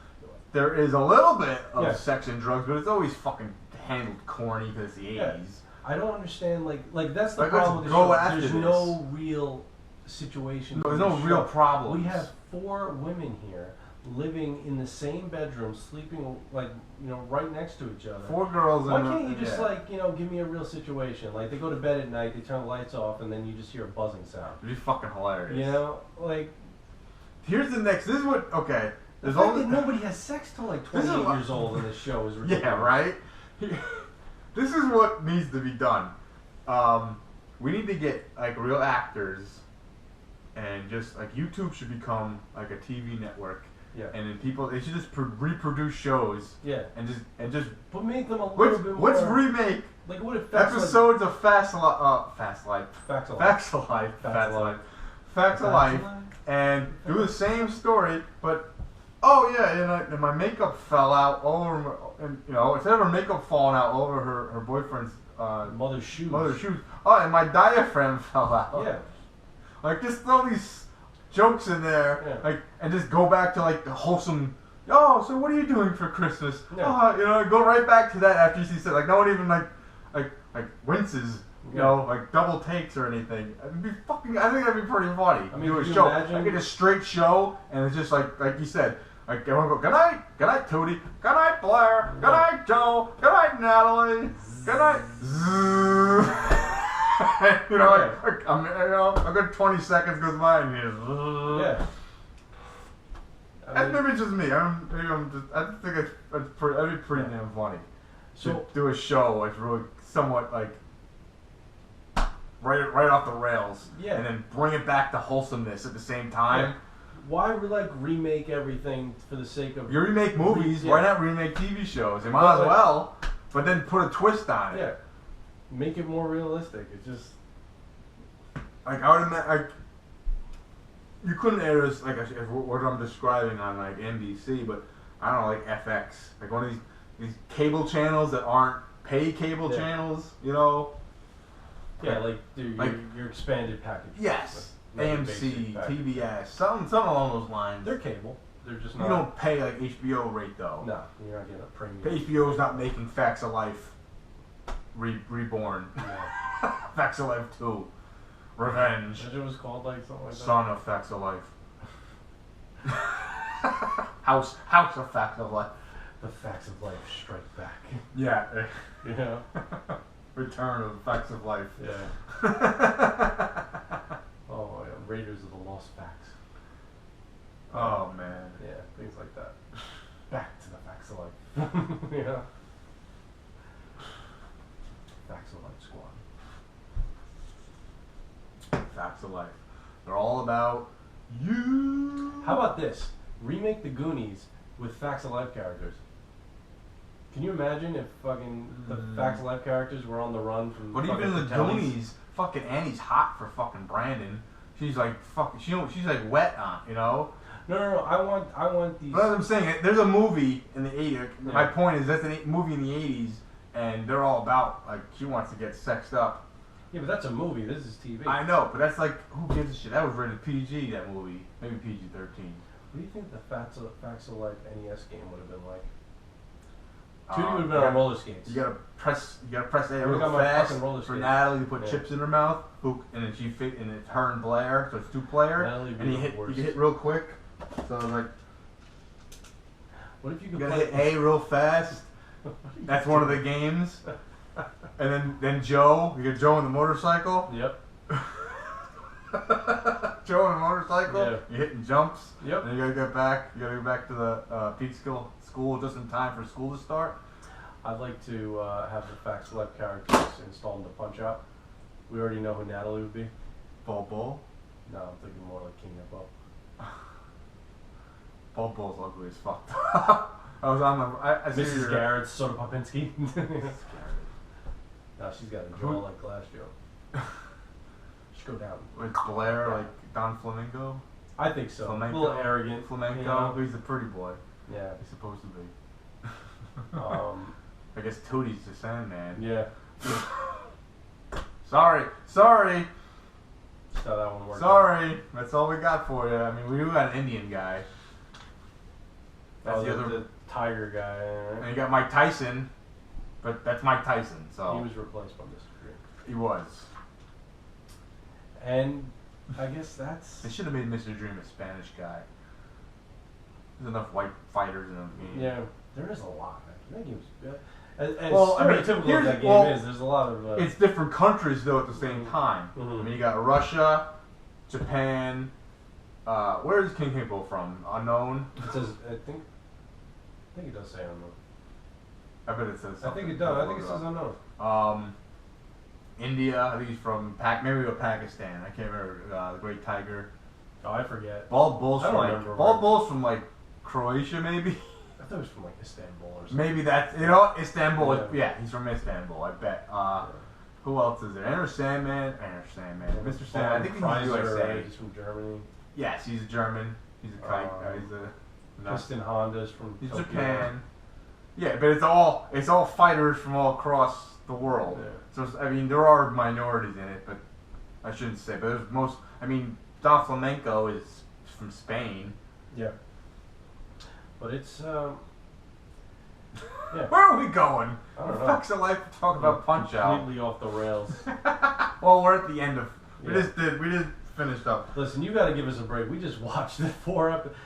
Speaker 2: there is a little bit of sex and drugs, but it's always fucking handled corny because it's the 80s.
Speaker 1: I don't understand, like that's the
Speaker 2: Like,
Speaker 1: problem with the
Speaker 2: let's go
Speaker 1: show.
Speaker 2: after
Speaker 1: There's
Speaker 2: this.
Speaker 1: no real situation.
Speaker 2: There's no real problems.
Speaker 1: We have 4 women here living in the same bedroom, sleeping right next to each other.
Speaker 2: 4 girls.
Speaker 1: Why can't you just give me a real situation? Like they go to bed at night, they turn the lights off, and then you just hear a buzzing sound.
Speaker 2: It'd be fucking hilarious.
Speaker 1: You know, like.
Speaker 2: Here's the next. This is what. Okay.
Speaker 1: The fact that nobody has sex till like 28 years old in this show is ridiculous.
Speaker 2: Yeah, right. This is what needs to be done. We need to get like real actors, and just like YouTube should become like a TV network.
Speaker 1: Yeah.
Speaker 2: And then they should just reproduce shows.
Speaker 1: Yeah.
Speaker 2: And just.
Speaker 1: But make them a little bit more.
Speaker 2: Let's remake.
Speaker 1: Like what if
Speaker 2: episodes of Facts of Life.
Speaker 1: Facts of
Speaker 2: Life. And do the same story, but and my makeup fell out all over, and instead of her makeup falling out all over her boyfriend's
Speaker 1: mother's shoes.
Speaker 2: Oh, and my diaphragm fell out.
Speaker 1: Yeah.
Speaker 2: Like just throw these jokes in there, and just go back to like the wholesome. Oh, so what are you doing for Christmas?
Speaker 1: Yeah.
Speaker 2: Oh, go right back to that after you see it. Like no one even like winces. Like double takes or anything. It'd be fucking. I think that'd be pretty funny.
Speaker 1: I mean,
Speaker 2: do a show. I get a straight show, and it's just like you said. Like everyone go, good night, Tootie, good night, Blair, good night, Joe, good night, Natalie, good night. A good 20 seconds goes by, and
Speaker 1: yeah.
Speaker 2: Maybe it's just me. I think that'd be pretty damn funny. So do a show that's really somewhat like. Right off the rails, and then bring it back to wholesomeness at the same time.
Speaker 1: Yeah. Why remake everything for the sake of...
Speaker 2: You remake movies, why not remake TV shows? You might as well, but then put a twist on it.
Speaker 1: Yeah, make it more realistic. It just...
Speaker 2: Like, I would imagine, you couldn't air this, what I'm describing on, NBC, but, I don't know, FX. Like, one of these, these cable channels that aren't pay cable
Speaker 1: Yeah.
Speaker 2: channels, you know.
Speaker 1: Yeah, like your expanded package.
Speaker 2: Yes,
Speaker 1: Like a
Speaker 2: AMC,
Speaker 1: basic package.
Speaker 2: TBS, something along those lines.
Speaker 1: They're cable. They're just not.
Speaker 2: You don't pay like HBO rate though.
Speaker 1: No, you're not getting a premium.
Speaker 2: HBO's not making Facts of Life Reborn.
Speaker 1: Yeah.
Speaker 2: Facts of Life 2. Revenge.
Speaker 1: It was called like something like that.
Speaker 2: Son of Facts of Life. House of Facts of Life.
Speaker 1: The Facts of Life Strike Back.
Speaker 2: Yeah.
Speaker 1: You know?
Speaker 2: Return of Facts of Life.
Speaker 1: Yeah. Oh, yeah. Raiders of the Lost Facts.
Speaker 2: Oh man.
Speaker 1: Yeah, things like that. Back to the Facts of Life. Yeah. Facts of Life Squad.
Speaker 2: Facts of Life. They're all about you.
Speaker 1: How about this? Remake the Goonies with Facts of Life characters. Can you imagine if fucking the Facts of Life characters were on the run from?
Speaker 2: But even in the Goonies, fucking Annie's hot for fucking Brandon. She's like fucking. She's like wet on, you know.
Speaker 1: No. I want these.
Speaker 2: But as I'm saying, there's a movie in the 80s.
Speaker 1: Yeah.
Speaker 2: My point is that's a movie in the 80s, and they're all about like she wants to get sexed up.
Speaker 1: Yeah, but that's a movie. This is TV.
Speaker 2: I know, but that's like who gives a shit? That was rated PG. That movie, maybe PG-13.
Speaker 1: What do you think the Facts of Life NES game would have been like? Tootie would have been on roller skates.
Speaker 2: You gotta press A
Speaker 1: I
Speaker 2: real
Speaker 1: got my
Speaker 2: fast
Speaker 1: fucking roller
Speaker 2: for
Speaker 1: skates.
Speaker 2: Natalie to put
Speaker 1: Yeah.
Speaker 2: chips in her mouth, and then and it's her and Blair, so it's 2-player,
Speaker 1: Natalie would
Speaker 2: and
Speaker 1: be
Speaker 2: you
Speaker 1: the
Speaker 2: hit
Speaker 1: worst.
Speaker 2: real quick. So like
Speaker 1: What if you
Speaker 2: you
Speaker 1: could
Speaker 2: gotta
Speaker 1: play
Speaker 2: hit A real fast. That's one of the games. And then Joe, you get Joe on the motorcycle.
Speaker 1: Yep.
Speaker 2: Joe on a motorcycle.
Speaker 1: Yeah.
Speaker 2: You're hitting jumps.
Speaker 1: Yep.
Speaker 2: And you gotta get back. You gotta go back to the Pete school just in time for school to start.
Speaker 1: I'd like to have the Facts of Life characters installed into Punch Out. We already know who Natalie would be.
Speaker 2: Bull.
Speaker 1: No, I'm thinking more like King Hippo.
Speaker 2: Bull's ugly as fuck. I was on the. I see
Speaker 1: Mrs.
Speaker 2: your-
Speaker 1: Garrett, Soda Popinski. No, she's got a jaw
Speaker 2: Who-
Speaker 1: like Glass Joe. Just go down.
Speaker 2: With Blair, like Don Flamingo.
Speaker 1: I think so.
Speaker 2: Flamenco.
Speaker 1: A little arrogant.
Speaker 2: Flamenco.
Speaker 1: You know?
Speaker 2: He's a pretty boy.
Speaker 1: Yeah.
Speaker 2: He's supposed to be.
Speaker 1: I
Speaker 2: I guess Tootie's the Sandman.
Speaker 1: Yeah.
Speaker 2: Sorry.
Speaker 1: That's how that one worked.
Speaker 2: Sorry. That's all we got for you. I mean, we got an Indian guy. That's the other.
Speaker 1: the tiger guy.
Speaker 2: And
Speaker 1: Right?
Speaker 2: you got Mike Tyson, but that's Mike Tyson, so
Speaker 1: He was replaced by Mr. Green.
Speaker 2: he was.
Speaker 1: And I guess that's.
Speaker 2: They should have made Mr. Dream a Spanish guy. There's enough white fighters in the game.
Speaker 1: Yeah, there is a lot. That game's good. As
Speaker 2: Well, I mean,
Speaker 1: stereotypical as that game
Speaker 2: well,
Speaker 1: is, there's a lot of.
Speaker 2: It's different countries though at the same time.
Speaker 1: Mhm.
Speaker 2: I mean, you got Russia, Japan. Where is King Hippo from? Unknown.
Speaker 1: It says, I think it does say unknown.
Speaker 2: I bet it says.
Speaker 1: I
Speaker 2: Something.
Speaker 1: think it does. I think it says unknown.
Speaker 2: India. I think he's from maybe Pakistan. I can't remember. The Great Tiger.
Speaker 1: Oh, I forget.
Speaker 2: Bald Bull's
Speaker 1: I
Speaker 2: from
Speaker 1: don't
Speaker 2: like
Speaker 1: remember
Speaker 2: Bald
Speaker 1: where.
Speaker 2: Bull's from like Croatia, maybe.
Speaker 1: I thought it was from like Istanbul or something.
Speaker 2: Maybe that's what Istanbul.
Speaker 1: Yeah.
Speaker 2: Yeah, he's from Istanbul. I bet. Who else is there? Mr. Sandman. Mr. Sandman. I think he's
Speaker 1: Kaiser,
Speaker 2: USA.
Speaker 1: He's from Germany.
Speaker 2: Yes, he's German. He's a kite. He's a. No.
Speaker 1: Kristen Honda's from
Speaker 2: He's
Speaker 1: Tokyo.
Speaker 2: Japan. Yeah, but it's all fighters from all across the world.
Speaker 1: Yeah.
Speaker 2: So I mean, there are minorities in it, but I shouldn't say. But there's most. I mean, Don Flamenco is from Spain.
Speaker 1: Yeah. But it's yeah.
Speaker 2: Where are we going?
Speaker 1: I don't
Speaker 2: The
Speaker 1: know.
Speaker 2: Facts of Life to talk about Punch Out.
Speaker 1: Completely off the rails.
Speaker 2: Well, we're at the end of. We
Speaker 1: Yeah.
Speaker 2: just finished up.
Speaker 1: Listen, you got to give us a break. We just watched the 4 episodes.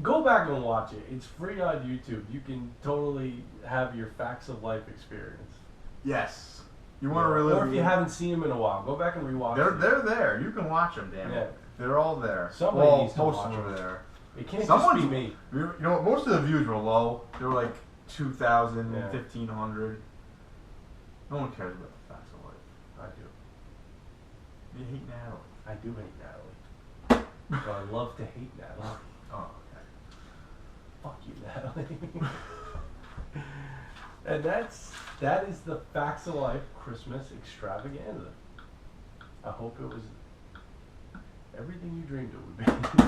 Speaker 1: Go back and watch it. It's free on YouTube. You can totally have your Facts of Life experience.
Speaker 2: Yes. You want to relive?
Speaker 1: Or if you haven't seen them in a while, go back and rewatch them.
Speaker 2: They're there. You can watch them, damn
Speaker 1: Yeah.
Speaker 2: it. They're all there.
Speaker 1: Somebody needs to
Speaker 2: most
Speaker 1: watch
Speaker 2: of them
Speaker 1: them.
Speaker 2: are there.
Speaker 1: It can't
Speaker 2: Someone's-
Speaker 1: just be me.
Speaker 2: You know, most of the views were low. They were like 2,000,
Speaker 1: Yeah.
Speaker 2: 1,500. No one cares about the Facts of Life.
Speaker 1: I do.
Speaker 2: You hate Natalie.
Speaker 1: I do hate Natalie. But I love to hate Natalie.
Speaker 2: Oh,
Speaker 1: Fuck you, Natalie. And that is the Facts of Life Christmas extravaganza. I hope it was everything you dreamed it would be.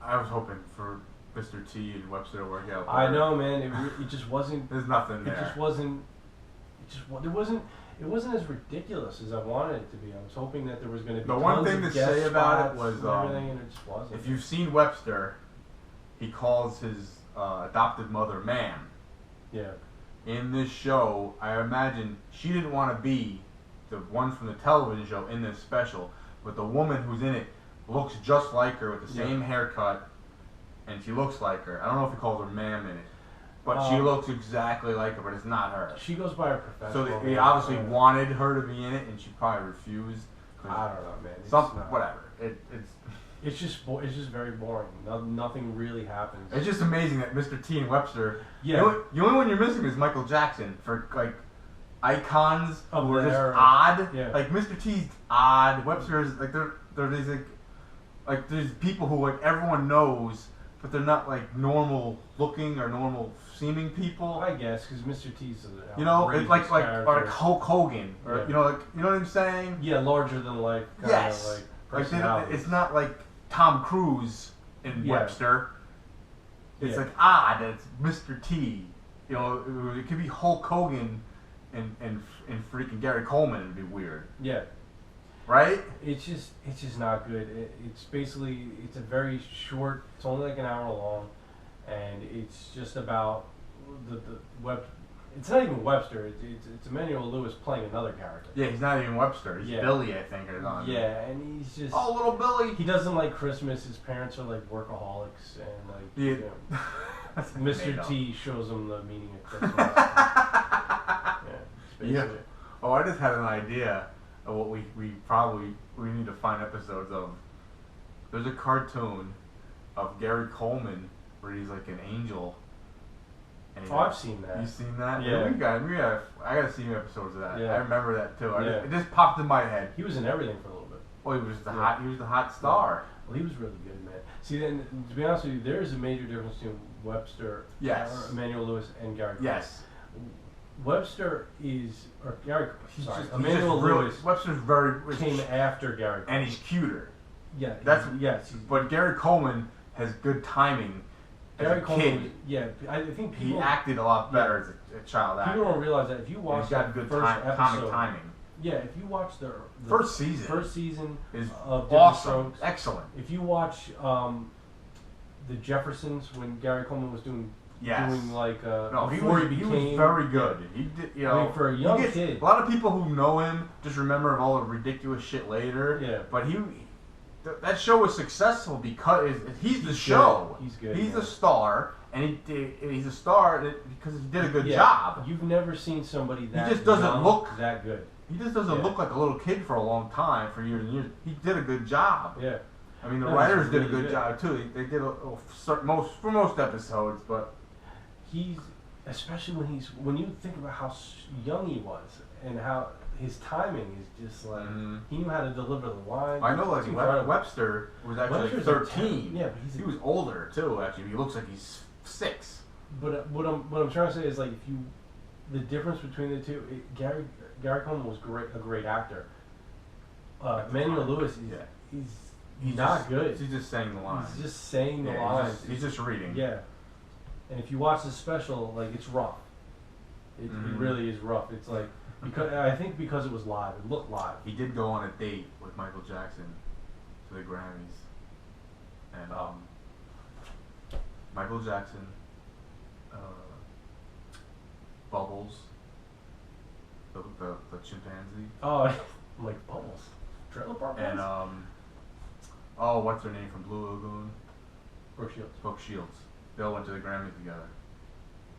Speaker 2: I was hoping for Mr. T and Webster work out.
Speaker 1: I know, man. It just wasn't.
Speaker 2: There's nothing there.
Speaker 1: It just wasn't. It wasn't as ridiculous as I wanted it to be. I was hoping that there was going to be.
Speaker 2: The one thing to say about it was
Speaker 1: everything, and it just wasn't.
Speaker 2: If you've seen Webster, he calls his adopted mother "ma'am."
Speaker 1: Yeah.
Speaker 2: In this show, I imagine she didn't want to be the one from the television show in this special, but the woman who's in it looks just like her with the same haircut, and she looks like her. I don't know if he calls her ma'am in it, but she looks exactly like her, but it's not her.
Speaker 1: She goes by her professional.
Speaker 2: So they obviously wanted her to be in it, and she probably refused.
Speaker 1: I don't know, man.
Speaker 2: Whatever.
Speaker 1: It's just very boring. Nothing really happens.
Speaker 2: It's just amazing that Mr. T and Webster.
Speaker 1: Yeah.
Speaker 2: The only one you're missing is Michael Jackson for like icons who are just
Speaker 1: era.
Speaker 2: odd.
Speaker 1: Yeah.
Speaker 2: Like Mr. T's odd. Webster is like they're these like there's people who like everyone knows, but they're not like normal looking or normal seeming people.
Speaker 1: I guess because Mr. T's
Speaker 2: like Hulk Hogan or you know what I'm saying?
Speaker 1: Yeah, larger than life.
Speaker 2: Yes. It's not like Tom Cruise in Webster. It's like odd. It's Mr. T. You know, it could be Hulk Hogan and freaking Gary Coleman. It'd be weird.
Speaker 1: Yeah.
Speaker 2: Right?
Speaker 1: It's just not good. It's basically it's a very short. It's only like an hour long, and it's just about the web. It's not even Webster. It's Emmanuel Lewis playing another character.
Speaker 2: Yeah, he's not even Webster. He's Billy, I think.
Speaker 1: Yeah, and he's just
Speaker 2: little Billy.
Speaker 1: He doesn't like Christmas. His parents are like workaholics, and like Mr. T shows him the meaning of Christmas.
Speaker 2: Yeah. Oh, I just had an idea of what we need to find episodes of. There's a cartoon of Gary Coleman where he's like an angel.
Speaker 1: I've seen that.
Speaker 2: You've seen that?
Speaker 1: Yeah.
Speaker 2: I gotta see episodes of that.
Speaker 1: Yeah.
Speaker 2: I remember that too. It just popped in my head.
Speaker 1: He was in everything for a little bit.
Speaker 2: Well, he was the hot star.
Speaker 1: Well, he was really good, man. See, then to be honest with you, there is a major difference between Webster, Emmanuel Lewis, and Gary Coleman.
Speaker 2: Yes.
Speaker 1: Webster
Speaker 2: Emmanuel Lewis. Webster's
Speaker 1: came after Gary Coleman.
Speaker 2: And he's cuter.
Speaker 1: Yeah.
Speaker 2: But Gary Coleman has good timing.
Speaker 1: Gary Coleman,
Speaker 2: kid.
Speaker 1: I think people...
Speaker 2: He acted a lot better as a child actor.
Speaker 1: People don't realize that if you watch
Speaker 2: he's got good comic timing.
Speaker 1: Yeah, if you watch the
Speaker 2: first season
Speaker 1: is
Speaker 2: of
Speaker 1: awesome,
Speaker 2: excellent.
Speaker 1: If you watch the Jeffersons when Gary Coleman was doing like
Speaker 2: he was very good. He did,
Speaker 1: for a young kid.
Speaker 2: A lot of people who know him just remember all the ridiculous shit later.
Speaker 1: Yeah,
Speaker 2: but that show was successful because he's the show.
Speaker 1: He's good.
Speaker 2: He's the star, and he's a star because he did a good job.
Speaker 1: You've never seen somebody that
Speaker 2: he just doesn't look
Speaker 1: that good.
Speaker 2: He just doesn't look like a little kid for a long time, for years and years. He did a good job.
Speaker 1: Yeah.
Speaker 2: I mean, the writers did a good job too. They did for most episodes, but
Speaker 1: especially when you think about how young he was and how his timing is just like he knew how to deliver the lines.
Speaker 2: I know, like Webster was actually 13.
Speaker 1: Yeah, but
Speaker 2: he was older too. Actually, he looks like he's 6.
Speaker 1: But what I'm trying to say is like the difference between the two. Gary Coleman was a great actor. Emmanuel Lewis he's not good.
Speaker 2: He's just saying the lines.
Speaker 1: He's just saying the lines.
Speaker 2: He's just reading.
Speaker 1: Yeah. And if you watch the special, like it's rough. It really is rough. It's like because it was live, it looked live.
Speaker 2: He did go on a date with Michael Jackson to the Grammys, and Michael Jackson, Bubbles, the chimpanzee.
Speaker 1: Oh, I'm like Bubbles, Trailer Park Boys?
Speaker 2: And what's her name from Blue Lagoon? Brooke Shields. They all went to the Grammys together.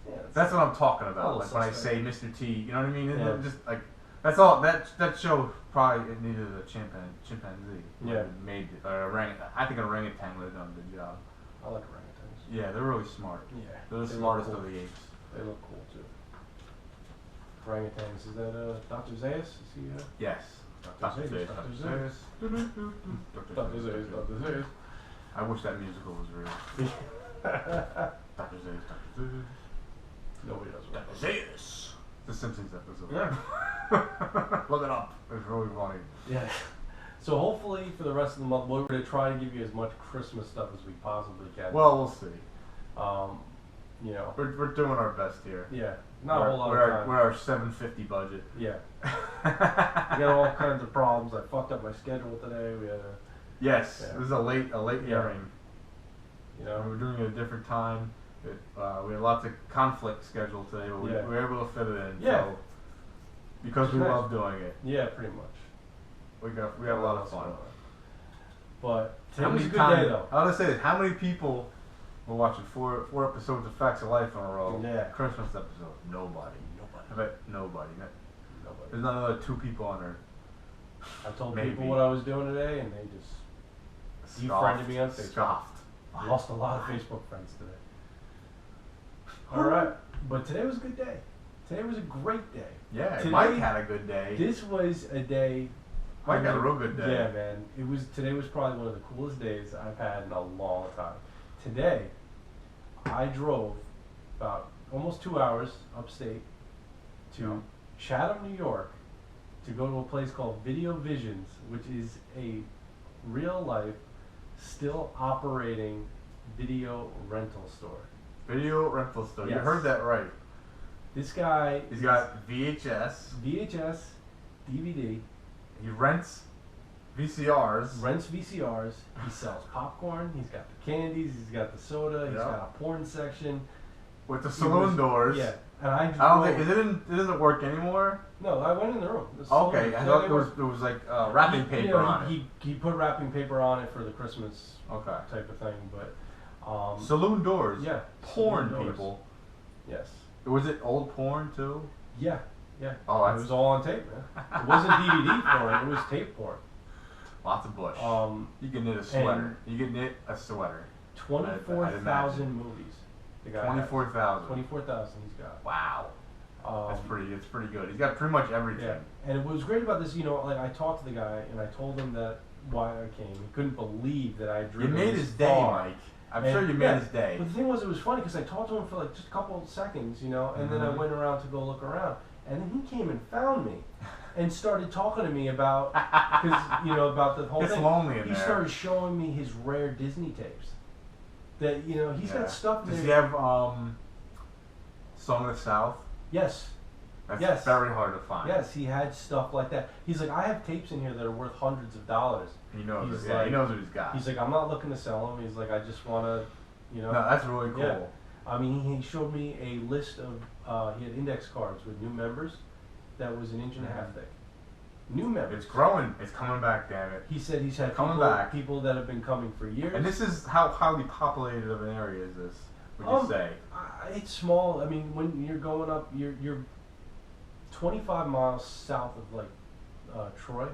Speaker 2: Yeah, that's what I'm talking about. Like when I say Mr. T, you know what I mean? Yeah. Just like that's all. That show probably needed a chimpanzee.
Speaker 1: Yeah.
Speaker 2: Made I think an orangutan would have done a good job.
Speaker 1: I like orangutans.
Speaker 2: Yeah, they're really smart.
Speaker 1: Yeah.
Speaker 2: They're the smartest of the apes.
Speaker 1: They look cool too. Orangutans. Is that Dr. Zayas? Is he?
Speaker 2: Yes. Dr. Zayas. Dr. Zayas. I wish that musical was real. Dr. Zayas.
Speaker 1: Nobody does.
Speaker 2: Dr. Zayas. The Simpsons episode. Yeah. Look it up. It's really funny.
Speaker 1: Yeah. So hopefully for the rest of the month, we're going to try to give you as much Christmas stuff as we possibly can.
Speaker 2: Well, we'll see.
Speaker 1: You know,
Speaker 2: We're doing our best here.
Speaker 1: yeah, not a whole lot of time.
Speaker 2: We're our $750 budget.
Speaker 1: Yeah. We got all kinds of problems. I fucked up my schedule today. We had a,
Speaker 2: Yes,
Speaker 1: Yeah.
Speaker 2: this is a late
Speaker 1: Yeah.
Speaker 2: airing.
Speaker 1: you
Speaker 2: We
Speaker 1: know,
Speaker 2: were doing it at a different time. We had lots of conflict scheduled today, but
Speaker 1: Yeah.
Speaker 2: we were able to fit it in.
Speaker 1: Yeah.
Speaker 2: So, because
Speaker 1: It's
Speaker 2: we
Speaker 1: nice.
Speaker 2: love doing it,
Speaker 1: yeah, pretty much.
Speaker 2: we had a lot of fun.
Speaker 1: But today
Speaker 2: How
Speaker 1: was a
Speaker 2: many
Speaker 1: good
Speaker 2: times?
Speaker 1: day, though.
Speaker 2: I want to say this: how many people were watching four episodes of Facts of Life in a row?
Speaker 1: Yeah.
Speaker 2: Christmas episode. Nobody. I bet nobody.
Speaker 1: Nobody.
Speaker 2: There's not another 2 people on Earth.
Speaker 1: I told
Speaker 2: Maybe.
Speaker 1: people what I was doing today, and they just Defriended me on Facebook.
Speaker 2: Scoffed.
Speaker 1: lost a lot of Facebook friends today. All right, but today was a good day. Today was a great day.
Speaker 2: Yeah,
Speaker 1: Today-
Speaker 2: Mike had a good day.
Speaker 1: This was a day.
Speaker 2: Mike had a real good day.
Speaker 1: Yeah, man. Today was probably one of the coolest days I've had in a long time. Today, I drove about almost 2 hours upstate to
Speaker 2: Yeah.
Speaker 1: Chatham, New York, to go to a place called Video Visions, which is a real life, still operating video rental store.
Speaker 2: Video rental store. You
Speaker 1: Yes.
Speaker 2: heard that right.
Speaker 1: This guy
Speaker 2: He's got VHS.
Speaker 1: VHS, DVD,
Speaker 2: He rents VCRs.
Speaker 1: rents VCRs, he sells popcorn, he's got the candies, he's got the soda, he's
Speaker 2: Yeah.
Speaker 1: got a porn section.
Speaker 2: With the
Speaker 1: He
Speaker 2: saloon
Speaker 1: was-
Speaker 2: doors.
Speaker 1: Yeah, and I
Speaker 2: I don't
Speaker 1: drove-
Speaker 2: think it doesn't work anymore.
Speaker 1: No, I went in the room. The
Speaker 2: Okay,
Speaker 1: saloon.
Speaker 2: I
Speaker 1: Yeah,
Speaker 2: thought
Speaker 1: they
Speaker 2: there was like wrapping
Speaker 1: he-
Speaker 2: paper
Speaker 1: you know,
Speaker 2: on it.
Speaker 1: He put wrapping paper on it for the Christmas
Speaker 2: Okay.
Speaker 1: type of thing, but
Speaker 2: Saloon doors.
Speaker 1: yeah,
Speaker 2: Porn
Speaker 1: saloon doors.
Speaker 2: people.
Speaker 1: Yes.
Speaker 2: Was it old porn too?
Speaker 1: Yeah, yeah.
Speaker 2: Oh,
Speaker 1: It
Speaker 2: that's
Speaker 1: was all on tape, man. It wasn't DVD porn. It was tape porn.
Speaker 2: lots of bush.
Speaker 1: You
Speaker 2: can knit a sweater. You can knit a sweater.
Speaker 1: 24,000 movies. The guy has.
Speaker 2: 24,000.
Speaker 1: 24,000 he's got.
Speaker 2: Wow.
Speaker 1: Um,
Speaker 2: It's pretty good. He's got pretty much everything.
Speaker 1: Yeah, and what was great about this, you know, like I talked to the guy and I told him that why I came. He couldn't believe that I
Speaker 2: You
Speaker 1: driven
Speaker 2: made
Speaker 1: this
Speaker 2: his day,
Speaker 1: far.
Speaker 2: Mike. I'm
Speaker 1: And-
Speaker 2: sure you made
Speaker 1: yeah,
Speaker 2: his day.
Speaker 1: But the thing was, it was funny because I talked to him for like just a couple of seconds, you know, and then I
Speaker 2: Mhm.
Speaker 1: went around to go look around, and then he came and found me, and started talking to me about, because you know, about the whole
Speaker 2: It's
Speaker 1: thing.
Speaker 2: lonely in
Speaker 1: He
Speaker 2: there.
Speaker 1: started showing me his rare Disney tapes. That you know, he's
Speaker 2: Yeah.
Speaker 1: got stuff.
Speaker 2: Does
Speaker 1: there.
Speaker 2: he have Song of the South?
Speaker 1: Yes.
Speaker 2: That's
Speaker 1: Yes.
Speaker 2: very hard to find.
Speaker 1: Yes, he had stuff like that. He's like, I have tapes in here that are worth hundreds of dollars.
Speaker 2: He knows
Speaker 1: He's
Speaker 2: it. Yeah, he
Speaker 1: like-
Speaker 2: knows what he's got.
Speaker 1: He's like, I'm not looking to sell them. He's like, I just want to, you know.
Speaker 2: No, that's really cool.
Speaker 1: Yeah. I mean, he showed me a list of, he had index cards with new members that was an inch and a half thick. New members.
Speaker 2: It's growing. It's coming back, damn it.
Speaker 1: He said he's had
Speaker 2: Coming
Speaker 1: people,
Speaker 2: back.
Speaker 1: people that have been coming for years.
Speaker 2: And this is how highly populated of an area is this? Would you say?
Speaker 1: It's small. I mean, when you're going up, you're 25 miles south of like Troy,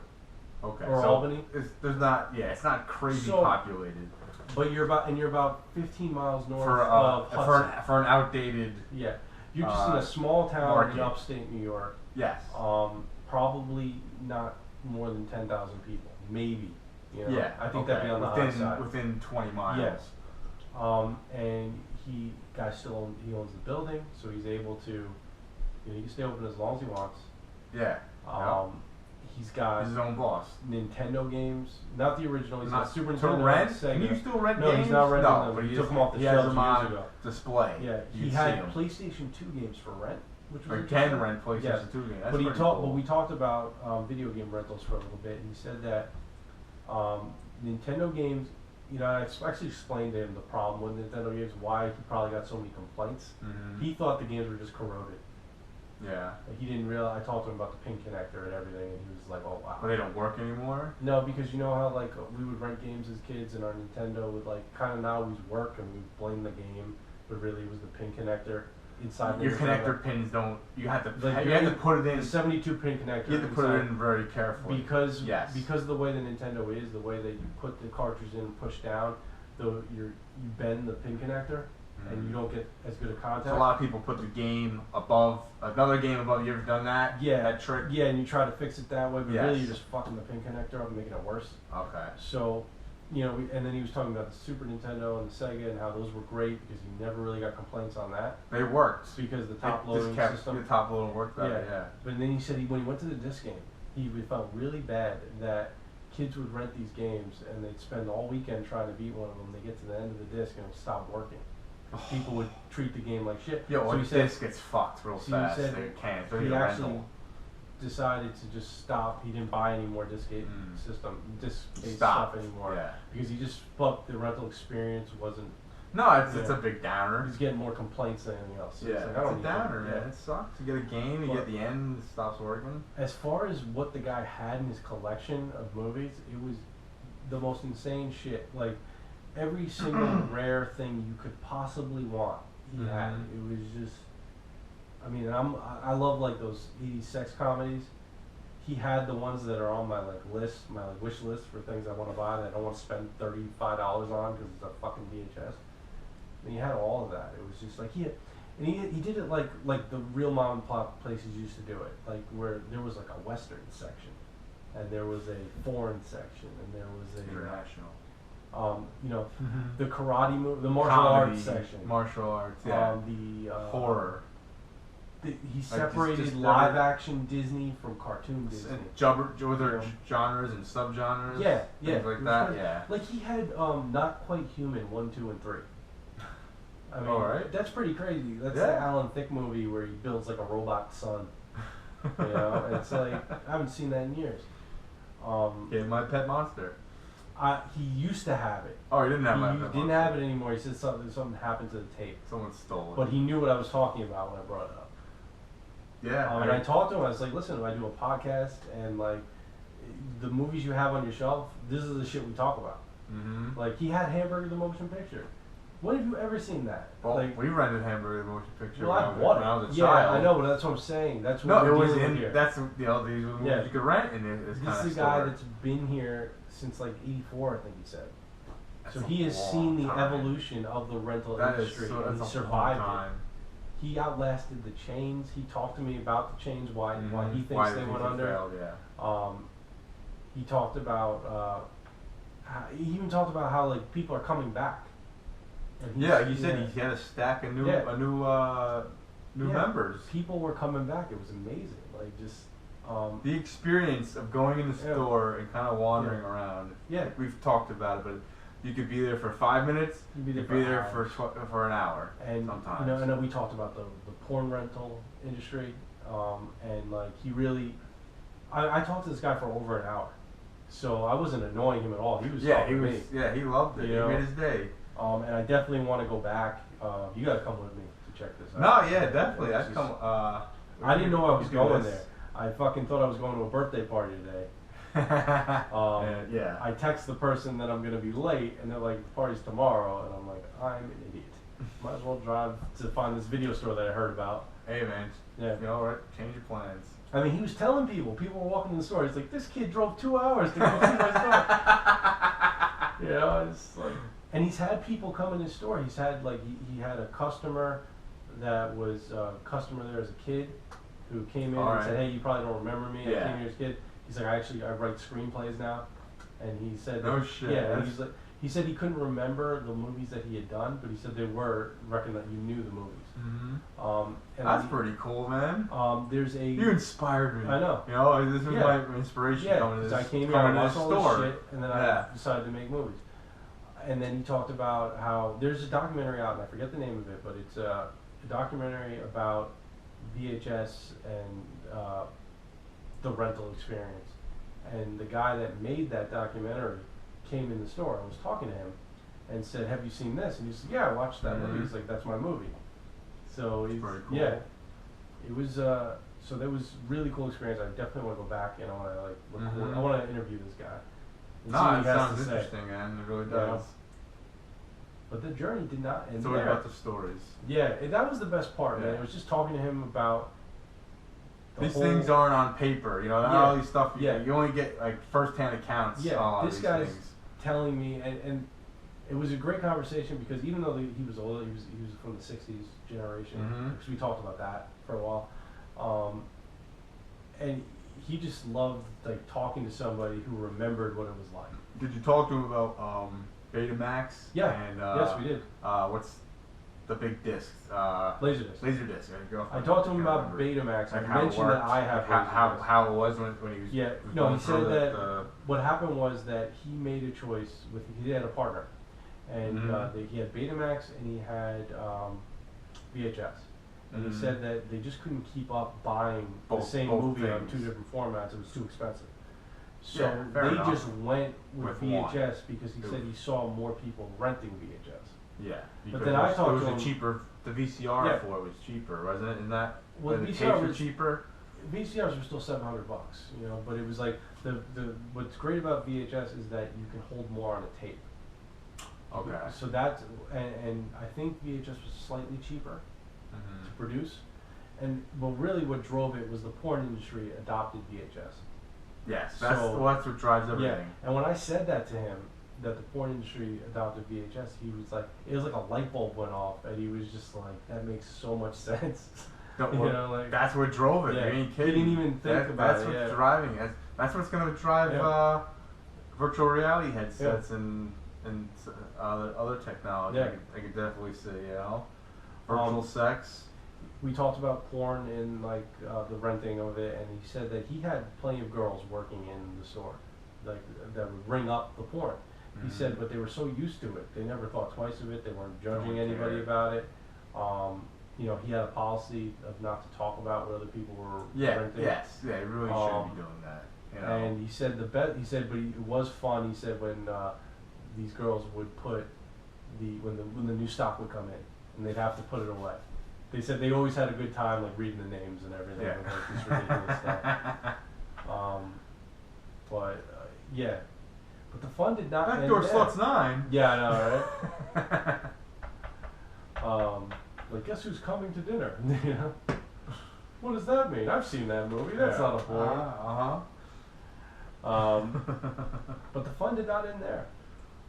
Speaker 2: Okay.
Speaker 1: or
Speaker 2: so
Speaker 1: Albany.
Speaker 2: there's not. Yeah, it's not crazy
Speaker 1: So-
Speaker 2: populated
Speaker 1: But you're about 15 miles north
Speaker 2: for
Speaker 1: of Hudson.
Speaker 2: for an outdated.
Speaker 1: Yeah, you're just in a small town
Speaker 2: market.
Speaker 1: in upstate New York.
Speaker 2: Yes.
Speaker 1: Probably not more than 10,000 people, maybe. You know?
Speaker 2: Yeah.
Speaker 1: I think
Speaker 2: okay.
Speaker 1: that'd be on the high side.
Speaker 2: Within 20 miles.
Speaker 1: Yes. And he owns the building, so he's able to, you know, he can stay open as long as he wants.
Speaker 2: Yeah. Yep.
Speaker 1: He's got
Speaker 2: He's his own boss.
Speaker 1: Nintendo games, not the original. He's got
Speaker 2: Not
Speaker 1: Super
Speaker 2: to
Speaker 1: Nintendo,
Speaker 2: rent?
Speaker 1: Sega.
Speaker 2: Can you still rent
Speaker 1: No,
Speaker 2: games?
Speaker 1: he's not renting
Speaker 2: no,
Speaker 1: them.
Speaker 2: but
Speaker 1: He
Speaker 2: he
Speaker 1: took
Speaker 2: just-
Speaker 1: them off the
Speaker 2: he has
Speaker 1: shelves
Speaker 2: them on
Speaker 1: years ago.
Speaker 2: display.
Speaker 1: Yeah,
Speaker 2: You
Speaker 1: he
Speaker 2: can
Speaker 1: had
Speaker 2: see 'em.
Speaker 1: PlayStation 2 games for rent, which was
Speaker 2: Or
Speaker 1: interesting.
Speaker 2: can rent PlayStation
Speaker 1: Yes.
Speaker 2: 2 games. That's
Speaker 1: But
Speaker 2: pretty
Speaker 1: but
Speaker 2: cool.
Speaker 1: we talked about video game rentals for a little bit, and he said that Nintendo games. You know, I actually explained to him the problem with Nintendo games, why he probably got so many complaints.
Speaker 2: Mhm.
Speaker 1: He thought the games were just corroded.
Speaker 2: Yeah.
Speaker 1: Like, he didn't realize. I talked to him about the pin connector and everything, and he was like, "Oh wow."
Speaker 2: But they don't work anymore.
Speaker 1: No, because you know how like we would rent games as kids, and our Nintendo would like kind of not always work, and we would blame the game, but really it was the pin connector inside.
Speaker 2: Your
Speaker 1: the
Speaker 2: connector pins don't. You have to.
Speaker 1: Like,
Speaker 2: you have to put it
Speaker 1: The
Speaker 2: in.
Speaker 1: 72 pin connector.
Speaker 2: You have to put it
Speaker 1: inside.
Speaker 2: in very carefully.
Speaker 1: Because
Speaker 2: Yes.
Speaker 1: because of the way the Nintendo is, the way that you put the cartridge in and push down, though you bend the pin connector, and you don't get as good a contact.
Speaker 2: So a lot of people put the game above another game above. You ever done that?
Speaker 1: Yeah,
Speaker 2: That trick.
Speaker 1: Yeah, and you try to fix it that way, but really
Speaker 2: Yes.
Speaker 1: you're just fucking the pin connector up and making it worse.
Speaker 2: Okay.
Speaker 1: So, you know, and then he was talking about the Super Nintendo and the Sega and how those were great because he never really got complaints on that
Speaker 2: They worked.
Speaker 1: because the top
Speaker 2: It just
Speaker 1: loading
Speaker 2: kept
Speaker 1: system.
Speaker 2: the top loading worked better.
Speaker 1: Yeah.
Speaker 2: Yeah.
Speaker 1: But then he said when he went to the disc game, he felt really bad that kids would rent these games and they'd spend all weekend trying to beat one of them. They get to the end of the disc and it would stop working. people would treat the game like shit.
Speaker 2: Yo,
Speaker 1: so
Speaker 2: he said, this gets fucked real
Speaker 1: so
Speaker 2: fast.
Speaker 1: He said
Speaker 2: they can't.
Speaker 1: He actually decided to just stop. He didn't buy any more disc stuff anymore because he just felt the rental experience wasn't.
Speaker 2: No, it's a big downer.
Speaker 1: He's getting more complaints than anything else. So
Speaker 2: yeah,
Speaker 1: like,
Speaker 2: it's a downer, man. It sucks. You get a game, you get the end, it stops working.
Speaker 1: As far as what the guy had in his collection of movies, it was the most insane shit. Like every single rare thing you could possibly want, he had. It was just. I mean, I love like those 80s sex comedies. He had the ones that are on my list, my wish list for things I want to buy that I don't want to spend $35 on because it's a fucking VHS. And he had all of that. It was just like he did it like the real mom and pop places used to do it, like where there was like a Western section, and there was a foreign section, and there was a
Speaker 2: international.
Speaker 1: The karate movie, the martial arts section.
Speaker 2: Martial arts, yeah.
Speaker 1: The
Speaker 2: horror.
Speaker 1: He separated just live action Disney from cartoon Disney.
Speaker 2: Were there genres and subgenres?
Speaker 1: Yeah,
Speaker 2: things like that. Yeah.
Speaker 1: Like he had Not Quite Human 1, 2, and 3. I mean, that's pretty crazy. That's the Alan Thicke movie where he builds like a robot son. It's like I haven't seen that in years.
Speaker 2: My Pet Monster.
Speaker 1: He used to have it.
Speaker 2: Oh, he didn't have it.
Speaker 1: He didn't have it anymore. He said something happened to the tape.
Speaker 2: Someone stole it.
Speaker 1: But he knew what I was talking about when I brought it up.
Speaker 2: Yeah.
Speaker 1: And I talked to him. I was like, "Listen, I do a podcast, and like the movies you have on your shelf, this is the shit we talk about."
Speaker 2: Mm-hmm.
Speaker 1: Like he had Hamburger the Motion Picture. When have you ever seen that?
Speaker 2: Well,
Speaker 1: like,
Speaker 2: we rented Hamburger the Motion Picture
Speaker 1: when I was a child. Yeah, I know, but that's what I'm saying. That's what
Speaker 2: it was in.
Speaker 1: Here.
Speaker 2: That's these were the movies you could rent in this kind of store.
Speaker 1: This is a guy that's been here since like '84, I think he said. So he has seen the evolution of the rental industry, and he survived it. He outlasted the chains. He talked to me about the chains, why he thinks they went under.
Speaker 2: Failed,
Speaker 1: he talked about. He even talked about how like people are coming back.
Speaker 2: Yeah, he said he had a stack of new members.
Speaker 1: People were coming back. It was amazing. Like just
Speaker 2: the experience of going in the store and kind of wandering around.
Speaker 1: Yeah,
Speaker 2: like we've talked about it, but you could be there for 5 minutes. You could be there for an hour. And sometimes.
Speaker 1: I know we talked about the porn rental industry, and like he really. I talked to this guy for over an hour, so I wasn't annoying him at all. He was
Speaker 2: he loved it. He made his day.
Speaker 1: And I definitely want to go back. You gotta come with me to check this out.
Speaker 2: No, yeah, definitely. I'd come.
Speaker 1: I didn't know I was going there. I fucking thought I was going to a birthday party today. I text the person that I'm gonna be late, and they're like, "The party's tomorrow," and I'm like, "I'm an idiot. Might as well drive to find this video store that I heard about."
Speaker 2: Hey man, all right, change your plans.
Speaker 1: I mean, he was telling people were walking in the store. He's like, "This kid drove 2 hours to go see my store." It's like. And he's had people come in his store. He's had he had a customer that was a customer there as a kid who came in and said, "Hey, you probably don't remember me. I came here as a kid." He's like, I write screenplays now," and he said,
Speaker 2: "No shit."
Speaker 1: Yeah, and he said he couldn't remember the movies that he had done, but he said they reckon that you knew the movies.
Speaker 2: Mm-hmm. That's pretty cool, man.
Speaker 1: You
Speaker 2: inspired me.
Speaker 1: I know.
Speaker 2: This is my inspiration coming to this.
Speaker 1: I came here and watched all this shit, and then
Speaker 2: I
Speaker 1: decided to make movies. And then he talked about how there's a documentary out, and I forget the name of it, but it's a documentary about VHS and the rental experience. And the guy that made that documentary came in the store and was talking to him and said, "Have you seen this?" And he said, "Yeah, I watched that movie." He's like, "That's my movie." So he's
Speaker 2: pretty cool.
Speaker 1: Yeah, it was. So that was really cool experience. I definitely want to go back and I want to record. I want to interview this guy.
Speaker 2: No, it sounds interesting, man. It really does.
Speaker 1: But the journey did not end.
Speaker 2: It's always about the stories.
Speaker 1: Yeah, that was the best part, man. It was just talking to him about
Speaker 2: these things aren't on paper, all these stuff. You only get like first-hand accounts.
Speaker 1: Yeah, this guy's telling me, and it was a great conversation because even though he was old, he was from the '60s generation. Because we talked about that for a while, and he just loved like talking to somebody who remembered what it was like.
Speaker 2: Did you talk to him about Betamax?
Speaker 1: Yeah.
Speaker 2: And,
Speaker 1: yes, we did.
Speaker 2: What's the big disc?
Speaker 1: Laserdisc.
Speaker 2: Laserdisc. There you go.
Speaker 1: I talked to him about Betamax.
Speaker 2: Like
Speaker 1: I mentioned that I have
Speaker 2: how it was when he was.
Speaker 1: Yeah. No, he said that what happened was that he made a choice he had a partner, and he had Betamax and he had VHS. And he said that they just couldn't keep up buying the same movie on 2 different formats. It was too expensive. So they just went with VHS because he said he saw more people renting VHS.
Speaker 2: Yeah,
Speaker 1: but then I talked to him.
Speaker 2: Cheaper. The VCR for it was cheaper, wasn't it? Isn't that
Speaker 1: well,
Speaker 2: the
Speaker 1: VCR
Speaker 2: was cheaper?
Speaker 1: VCRs were still $700, you know. But it was like the what's great about VHS is that you can hold more on a tape.
Speaker 2: Okay.
Speaker 1: So that's and I think VHS was slightly cheaper to produce, but really what drove it was the porn industry adopted VHS.
Speaker 2: Yes, that's what drives everything.
Speaker 1: Yeah, and when I said that to him, that the porn industry adopted VHS, he was like, it was like a light bulb went off, and he was just like, that makes so much sense. You know, like,
Speaker 2: that's what drove it. You ain't kidding.
Speaker 1: He didn't even think about
Speaker 2: it. That's what's driving it. That's what's going to drive virtual reality headsets and other technology.
Speaker 1: Yeah.
Speaker 2: I could definitely see, you know, virtual sex.
Speaker 1: We talked about porn and like the renting of it, and he said that he had plenty of girls working in the store, like that would ring up the porn. He said, but they were so used to it, they never thought twice of it. They weren't judging anybody about it. You know, he had a policy of not to talk about what other people were renting.
Speaker 2: Yes, yeah, you really shouldn't be doing that. You know? And
Speaker 1: he said but it was fun. He said when these girls would put when the new stock would come in, and they'd have to put it away. They said they always had a good time, like reading the names and everything, like this ridiculous stuff. But the fun did not end there.
Speaker 2: Backdoor Sluts 9.
Speaker 1: Yeah, I know, right? Like, guess who's coming to dinner? You know? What does that mean? I've seen that movie. That's not a porn. But the fun did not end there.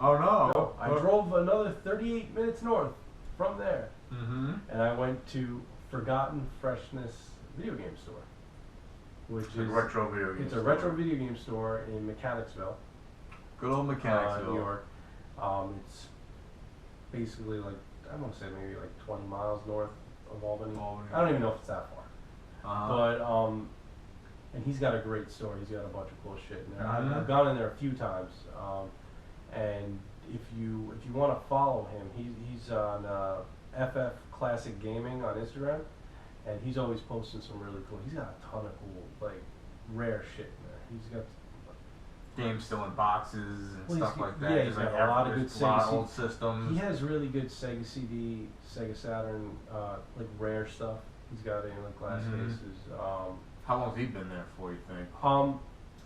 Speaker 2: Oh no!
Speaker 1: No, I drove another 38 minutes north from there, and I went to Forgotten Freshness video game store, which is
Speaker 2: a retro video game.
Speaker 1: It's a retro video game store in Mechanicsville.
Speaker 2: Good old Mechanicsville,
Speaker 1: New York. It's basically like I want to say maybe like 20 miles north of Albany. I don't even know if it's that far. But and he's got a great store. He's got a bunch of cool shit in there. I've gone in there a few times. And if you want to follow him, he's on FF Classic Gaming on Instagram, and he's always posting some really cool. He's got a ton of cool, like, rare shit in there. He's got
Speaker 2: games still in boxes and stuff like that.
Speaker 1: Yeah, he's got a lot of good Sega
Speaker 2: old systems.
Speaker 1: He has really good Sega CD, Sega Saturn, like rare stuff. He's got it in like glass cases.
Speaker 2: How long's he been there for, you think?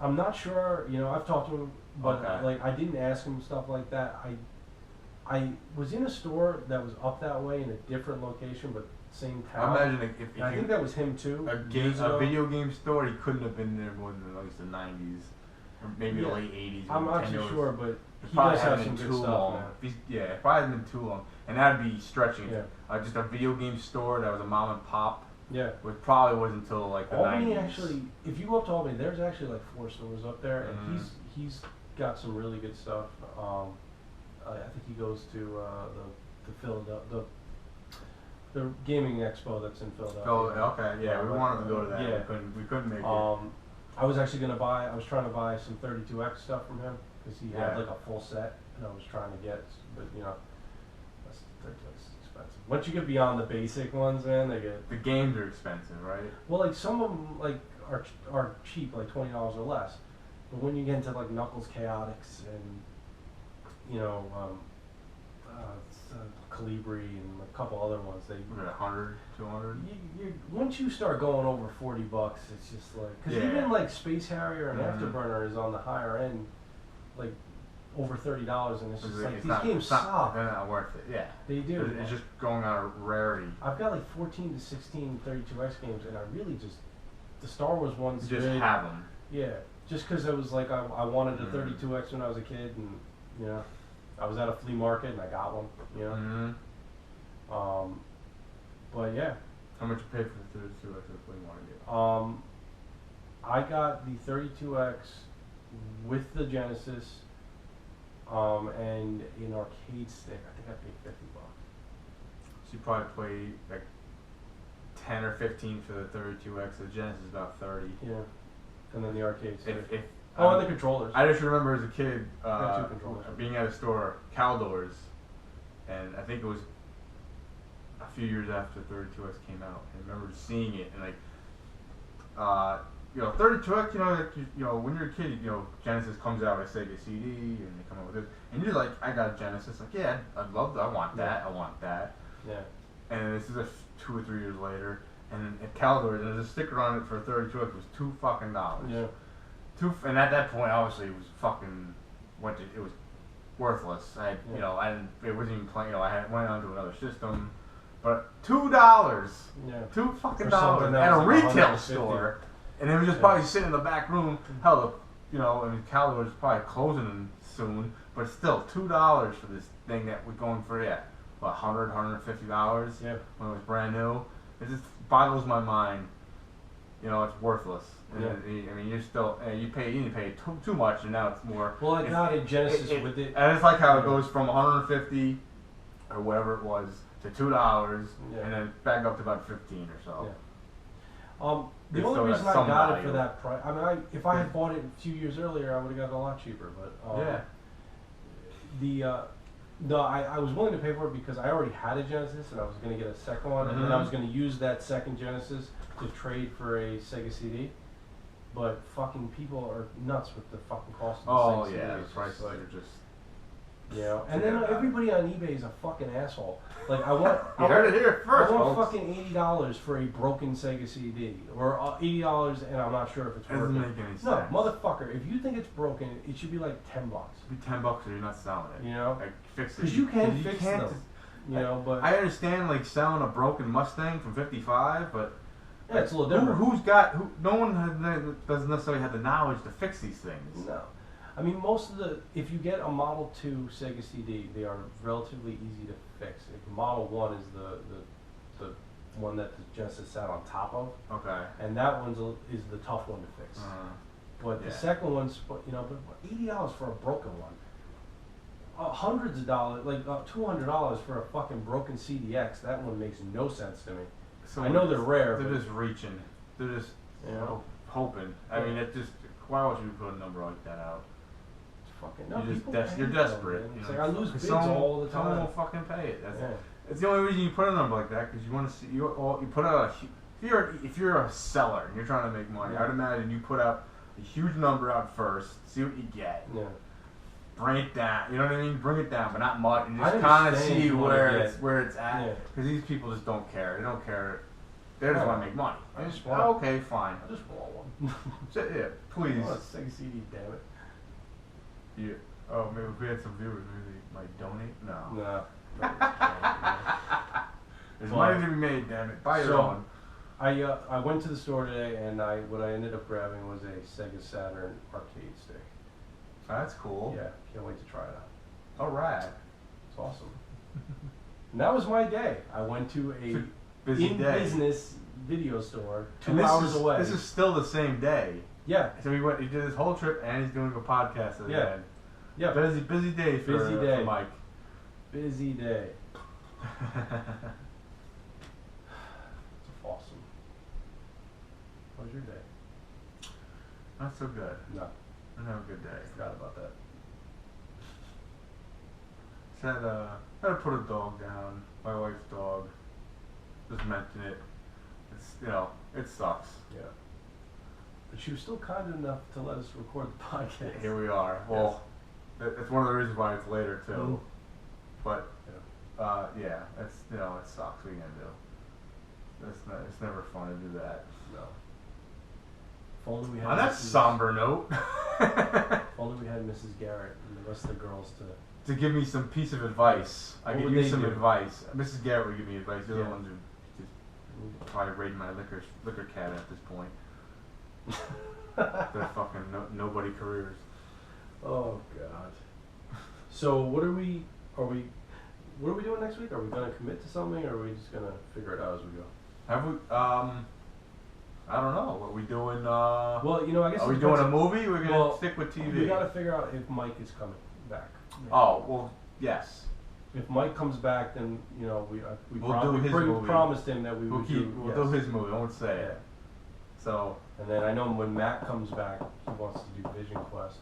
Speaker 1: I'm not sure. You know, I've talked to him, but like I didn't ask him stuff like that. I was in a store that was up that way in a different location, but same town.
Speaker 2: I imagine if
Speaker 1: I think that was him too.
Speaker 2: A video game store, he couldn't have been there more than at least the 90s. Or maybe the late 80s.
Speaker 1: I'm not too sure, but he
Speaker 2: probably
Speaker 1: does have
Speaker 2: hasn't
Speaker 1: some
Speaker 2: been
Speaker 1: good
Speaker 2: too long.
Speaker 1: stuff.
Speaker 2: It probably hasn't been too long. And that'd be stretching.
Speaker 1: Yeah.
Speaker 2: Just a video game store that was a mom and pop.
Speaker 1: Yeah.
Speaker 2: Which probably wasn't until like the
Speaker 1: Albany
Speaker 2: 90s.
Speaker 1: Actually, if you go up to Albany, there's actually like 4 stores up there, and he's got some really good stuff. I think he goes to the Philadelphia, the gaming expo that's in Philadelphia.
Speaker 2: Oh, okay, yeah, we wanted to go to that.
Speaker 1: Yeah.
Speaker 2: We couldn't make it.
Speaker 1: I was actually I was trying to buy some 32X stuff from him because he had like a full set, and I was trying to get, but you know, that's 32X is expensive. Once you get beyond the basic ones, man, they get
Speaker 2: the games are expensive, right?
Speaker 1: Well, like some of them like are cheap, like $20 or less, but when you get into like Knuckles Chaotix and you know, Calibri and a couple other ones, they
Speaker 2: 100, 200.
Speaker 1: Once you start going over $40, it's just like because even like Space Harrier and Afterburner is on the higher end, like over $30, and it's just like these games suck.
Speaker 2: They're not worth it. Yeah,
Speaker 1: they do.
Speaker 2: It's just going on a rarity.
Speaker 1: I've got like 14 to 16 32X games, and I really just the Star Wars ones.
Speaker 2: You just have them.
Speaker 1: Yeah, just because it was like I wanted a 32X when I was a kid, and you know. I was at a flea market and I got one, you know. But yeah.
Speaker 2: How much you paid for the 32X at the flea market?
Speaker 1: I got the 32X with the Genesis, and an arcade stick. I think I paid $50.
Speaker 2: So you probably played like 10 or 15 for the 32X. The Genesis is about 30.
Speaker 1: Yeah. And then the arcade stick.
Speaker 2: And
Speaker 1: the controllers.
Speaker 2: I just remember as a kid
Speaker 1: two controllers.
Speaker 2: being at a store, Caldors, and I think it was a few years after 32X came out. I remember seeing it and like, 32X, when you're a kid, Genesis comes out with Sega CD and they come out with this, and you're like, I got a Genesis, like, yeah, I'd love that, I want that, I want that.
Speaker 1: Yeah.
Speaker 2: And this is 2 or 3 years later, and at Caldor, there's a sticker on it for 32X, it was $2
Speaker 1: Yeah.
Speaker 2: And at that point, obviously, it was fucking, it was worthless. It wasn't even playing, I went on to another system, but $2,
Speaker 1: Yeah.
Speaker 2: $2 at a retail store. And it was just probably sitting in the back room. Hell, and Caldor was probably closing soon, but still $2 for this thing that was going for $150
Speaker 1: Yeah.
Speaker 2: when it was brand new. It just boggles my mind. It's worthless.
Speaker 1: Yeah.
Speaker 2: I mean, you didn't pay too much, and now it's more.
Speaker 1: Well, I got a Genesis with it.
Speaker 2: And it's like how it goes from 150 or whatever it was to $2, and then back up to about 15 or so.
Speaker 1: Yeah. The only reason I got it for that price, if I had bought it a few years earlier, I would have got it a lot cheaper. But I was willing to pay for it because I already had a Genesis and I was going to get a second one, and then I was going to use that second Genesis to trade for a Sega CD. But fucking people are nuts with the fucking cost of the Sega CD.
Speaker 2: The prices are just.
Speaker 1: And then everybody on eBay is a fucking asshole. Like I want,
Speaker 2: you heard it here first.
Speaker 1: I want fucking $80 for a broken Sega CD, or $80, and I'm not sure if it's working.
Speaker 2: Doesn't make any sense.
Speaker 1: No, motherfucker, if you think it's broken, it should be like $10.
Speaker 2: It should be $10 or you're not selling it.
Speaker 1: Like
Speaker 2: fix it.
Speaker 1: Because you can fix them. But
Speaker 2: I understand like selling a broken Mustang from '55, but
Speaker 1: it's a little different.
Speaker 2: No one doesn't necessarily have the knowledge to fix these things.
Speaker 1: No. If you get a Model 2 Sega CD, they are relatively easy to fix. If Model 1 is the one that the Genesis sat on top of.
Speaker 2: Okay.
Speaker 1: And that is the tough one to fix. But the second one's, but $80 for a broken one. Hundreds of dollars, like $200 for a fucking broken CDX, that one makes no sense to me. So I know they're rare.
Speaker 2: They're just reaching. They're just hoping. I mean, why would you put a number like that out? You're desperate.
Speaker 1: It's like I lose bids all the time.
Speaker 2: Someone will fucking pay it. It's the only reason you put a number like that, because you want to see. You put out if you're a seller and you're trying to make money, I'd imagine you put out a huge number out first, see what you get.
Speaker 1: Yeah.
Speaker 2: Bring it down. You know what I mean? Bring it down, but not much. And just kind of see where it's at. Because these people just don't care. They don't care. They just want to make money. Okay, fine.
Speaker 1: I just want one.
Speaker 2: Please.
Speaker 1: I want a Sega CD, damn it.
Speaker 2: Yeah. Oh, maybe if we had some viewers, maybe they might donate? No. There's money to be made, damn it. Buy your own.
Speaker 1: I went to the store today, and what I ended up grabbing was a Sega Saturn arcade stick.
Speaker 2: Oh, that's cool.
Speaker 1: Yeah, can't wait to try it out.
Speaker 2: Alright.
Speaker 1: It's awesome. And that was my day. I went to a business video store 2 hours away.
Speaker 2: This is still the same day.
Speaker 1: Yeah.
Speaker 2: So he did this whole trip, and he's doing a podcast at the end.
Speaker 1: Yeah.
Speaker 2: Busy day for Mike.
Speaker 1: Busy day. It's awesome. How was your day?
Speaker 2: Not so good.
Speaker 1: No.
Speaker 2: I didn't have a good day.
Speaker 1: Forgot about that.
Speaker 2: Had to put a dog down. My wife's dog. Just mention it. It sucks.
Speaker 1: Yeah. But she was still kind enough to let us record the podcast.
Speaker 2: Here we are. Well, that's one of the reasons why it's later too.
Speaker 1: Mm.
Speaker 2: But it sucks. What are you gonna do? It's never fun to do that.
Speaker 1: No. If only we had
Speaker 2: on that somber note.
Speaker 1: If only we had Mrs. Garrett and the rest of the girls
Speaker 2: to give me some piece of advice. I give you some advice. Mrs. Garrett would give me advice. They're the ones who just probably raid my liquor cabinet at this point. They're fucking nobody careers.
Speaker 1: Oh God. So what are we doing next week? Are we gonna commit to something, or are we just gonna figure it out as we go?
Speaker 2: Have we? I don't know. What are we doing?
Speaker 1: Well, I guess.
Speaker 2: Are we doing a movie? We're gonna stick with TV.
Speaker 1: We gotta figure out if Mike is coming back.
Speaker 2: Oh well, yes.
Speaker 1: If Mike comes back, then we promised him that we'll
Speaker 2: do his movie. I won't say it. So.
Speaker 1: And then I know when Matt comes back, he wants to do Vision Quest.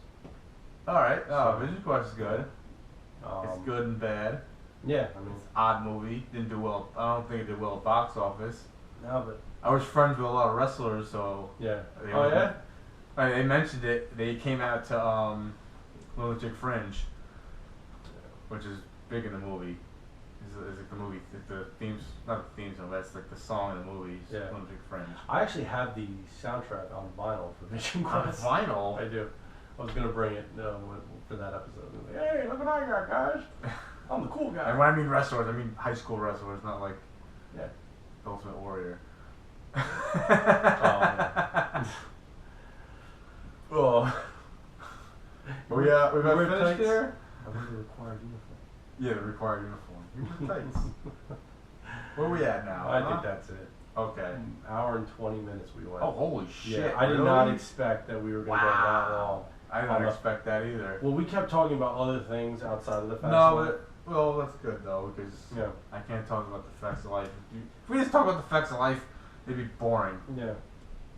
Speaker 2: All right. Vision Quest is good. It's good and bad.
Speaker 1: Yeah, I mean,
Speaker 2: It's an odd movie. Didn't do well. I don't think it did well at box office.
Speaker 1: no, but
Speaker 2: I was friends with a lot of wrestlers, so
Speaker 1: yeah.
Speaker 2: they
Speaker 1: Oh yeah.
Speaker 2: they mentioned it. They came out to Lunatic Fringe, which is big in the movie. Is like the movie, the themes, not the theme song, that's like the song in the movie.
Speaker 1: Yeah.
Speaker 2: Lunatic Fringe.
Speaker 1: I actually have the soundtrack on vinyl for Vision
Speaker 2: On
Speaker 1: Quest.
Speaker 2: vinyl.
Speaker 1: I do. I was gonna bring it for that episode. Like, hey, look what I got, guys! I'm the cool guy.
Speaker 2: And when I mean wrestlers, I mean high school wrestlers, not like
Speaker 1: Yeah.
Speaker 2: Ultimate Warrior.
Speaker 1: man. Oh.
Speaker 2: We got
Speaker 1: Wear
Speaker 2: finished
Speaker 1: tights?
Speaker 2: there.
Speaker 1: I wear the required uniform.
Speaker 2: Yeah, the required uniform. You wear tights. Where are we at now?
Speaker 1: I think that's it.
Speaker 2: Okay.
Speaker 1: An hour and 20 minutes we went.
Speaker 2: Oh, holy shit!
Speaker 1: Yeah, I did not
Speaker 2: really?
Speaker 1: expect that we were going to go that long.
Speaker 2: I didn't expect that either.
Speaker 1: Well, we kept talking about other things outside of the festival.
Speaker 2: No, but well, that's good though because
Speaker 1: Yeah.
Speaker 2: I can't talk about the facts of life. If we just talk about the facts of life, it'd be boring.
Speaker 1: Yeah.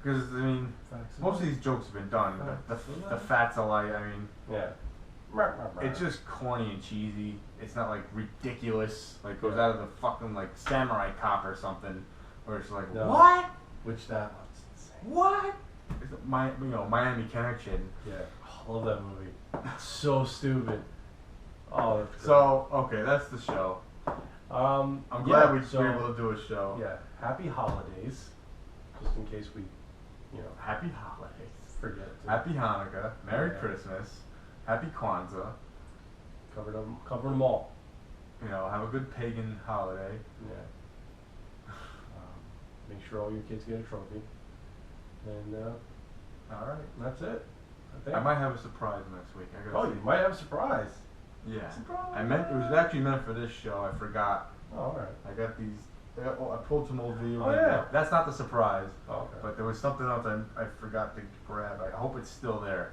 Speaker 2: Because I mean,
Speaker 1: Facts of
Speaker 2: most of
Speaker 1: life.
Speaker 2: these jokes have been done.
Speaker 1: Facts of
Speaker 2: The
Speaker 1: life.
Speaker 2: facts of life. I mean,
Speaker 1: Yeah.
Speaker 2: it's just corny and cheesy. It's not like ridiculous. Like goes
Speaker 1: Yeah.
Speaker 2: out of the fucking like Samurai Cop or something, where it's like
Speaker 1: No.
Speaker 2: what?
Speaker 1: Which that one's insane.
Speaker 2: What? It's Miami Connection.
Speaker 1: Yeah. I love that movie. It's so stupid. Oh, that's good.
Speaker 2: So okay, that's the show. I'm glad we were able to do a show.
Speaker 1: Yeah. Happy holidays. Just in case we,
Speaker 2: Happy holidays.
Speaker 1: forget to
Speaker 2: Happy Hanukkah. Merry
Speaker 1: Yeah.
Speaker 2: Christmas. Happy Kwanzaa.
Speaker 1: cover them all.
Speaker 2: Have a good pagan holiday.
Speaker 1: Yeah. Make sure all your kids get a trophy. And
Speaker 2: All right.
Speaker 1: that's it. I think.
Speaker 2: I might have a surprise next week. I
Speaker 1: Oh,
Speaker 2: gotta
Speaker 1: you
Speaker 2: see.
Speaker 1: might have a surprise.
Speaker 2: Yeah.
Speaker 1: Surprise.
Speaker 2: It was actually meant for this show. I forgot.
Speaker 1: Oh, all right.
Speaker 2: I got these. I pulled some old videos.
Speaker 1: Oh, yeah.
Speaker 2: That's not the surprise.
Speaker 1: Oh, okay.
Speaker 2: But there was something else I forgot to grab. I hope it's still there.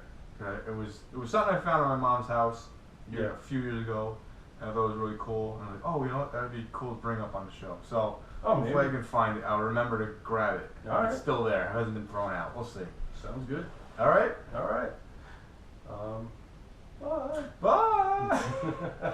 Speaker 2: It was something I found in my mom's house a few years ago, and I thought it was really cool. And I'm like, oh, you know what? That would be cool to bring up on the show. So hopefully I can find it. I'll remember to grab it.
Speaker 1: All right.
Speaker 2: It's still there. It hasn't been thrown out. We'll see.
Speaker 1: Sounds good.
Speaker 2: All right.
Speaker 1: All right. Bye.
Speaker 2: Bye.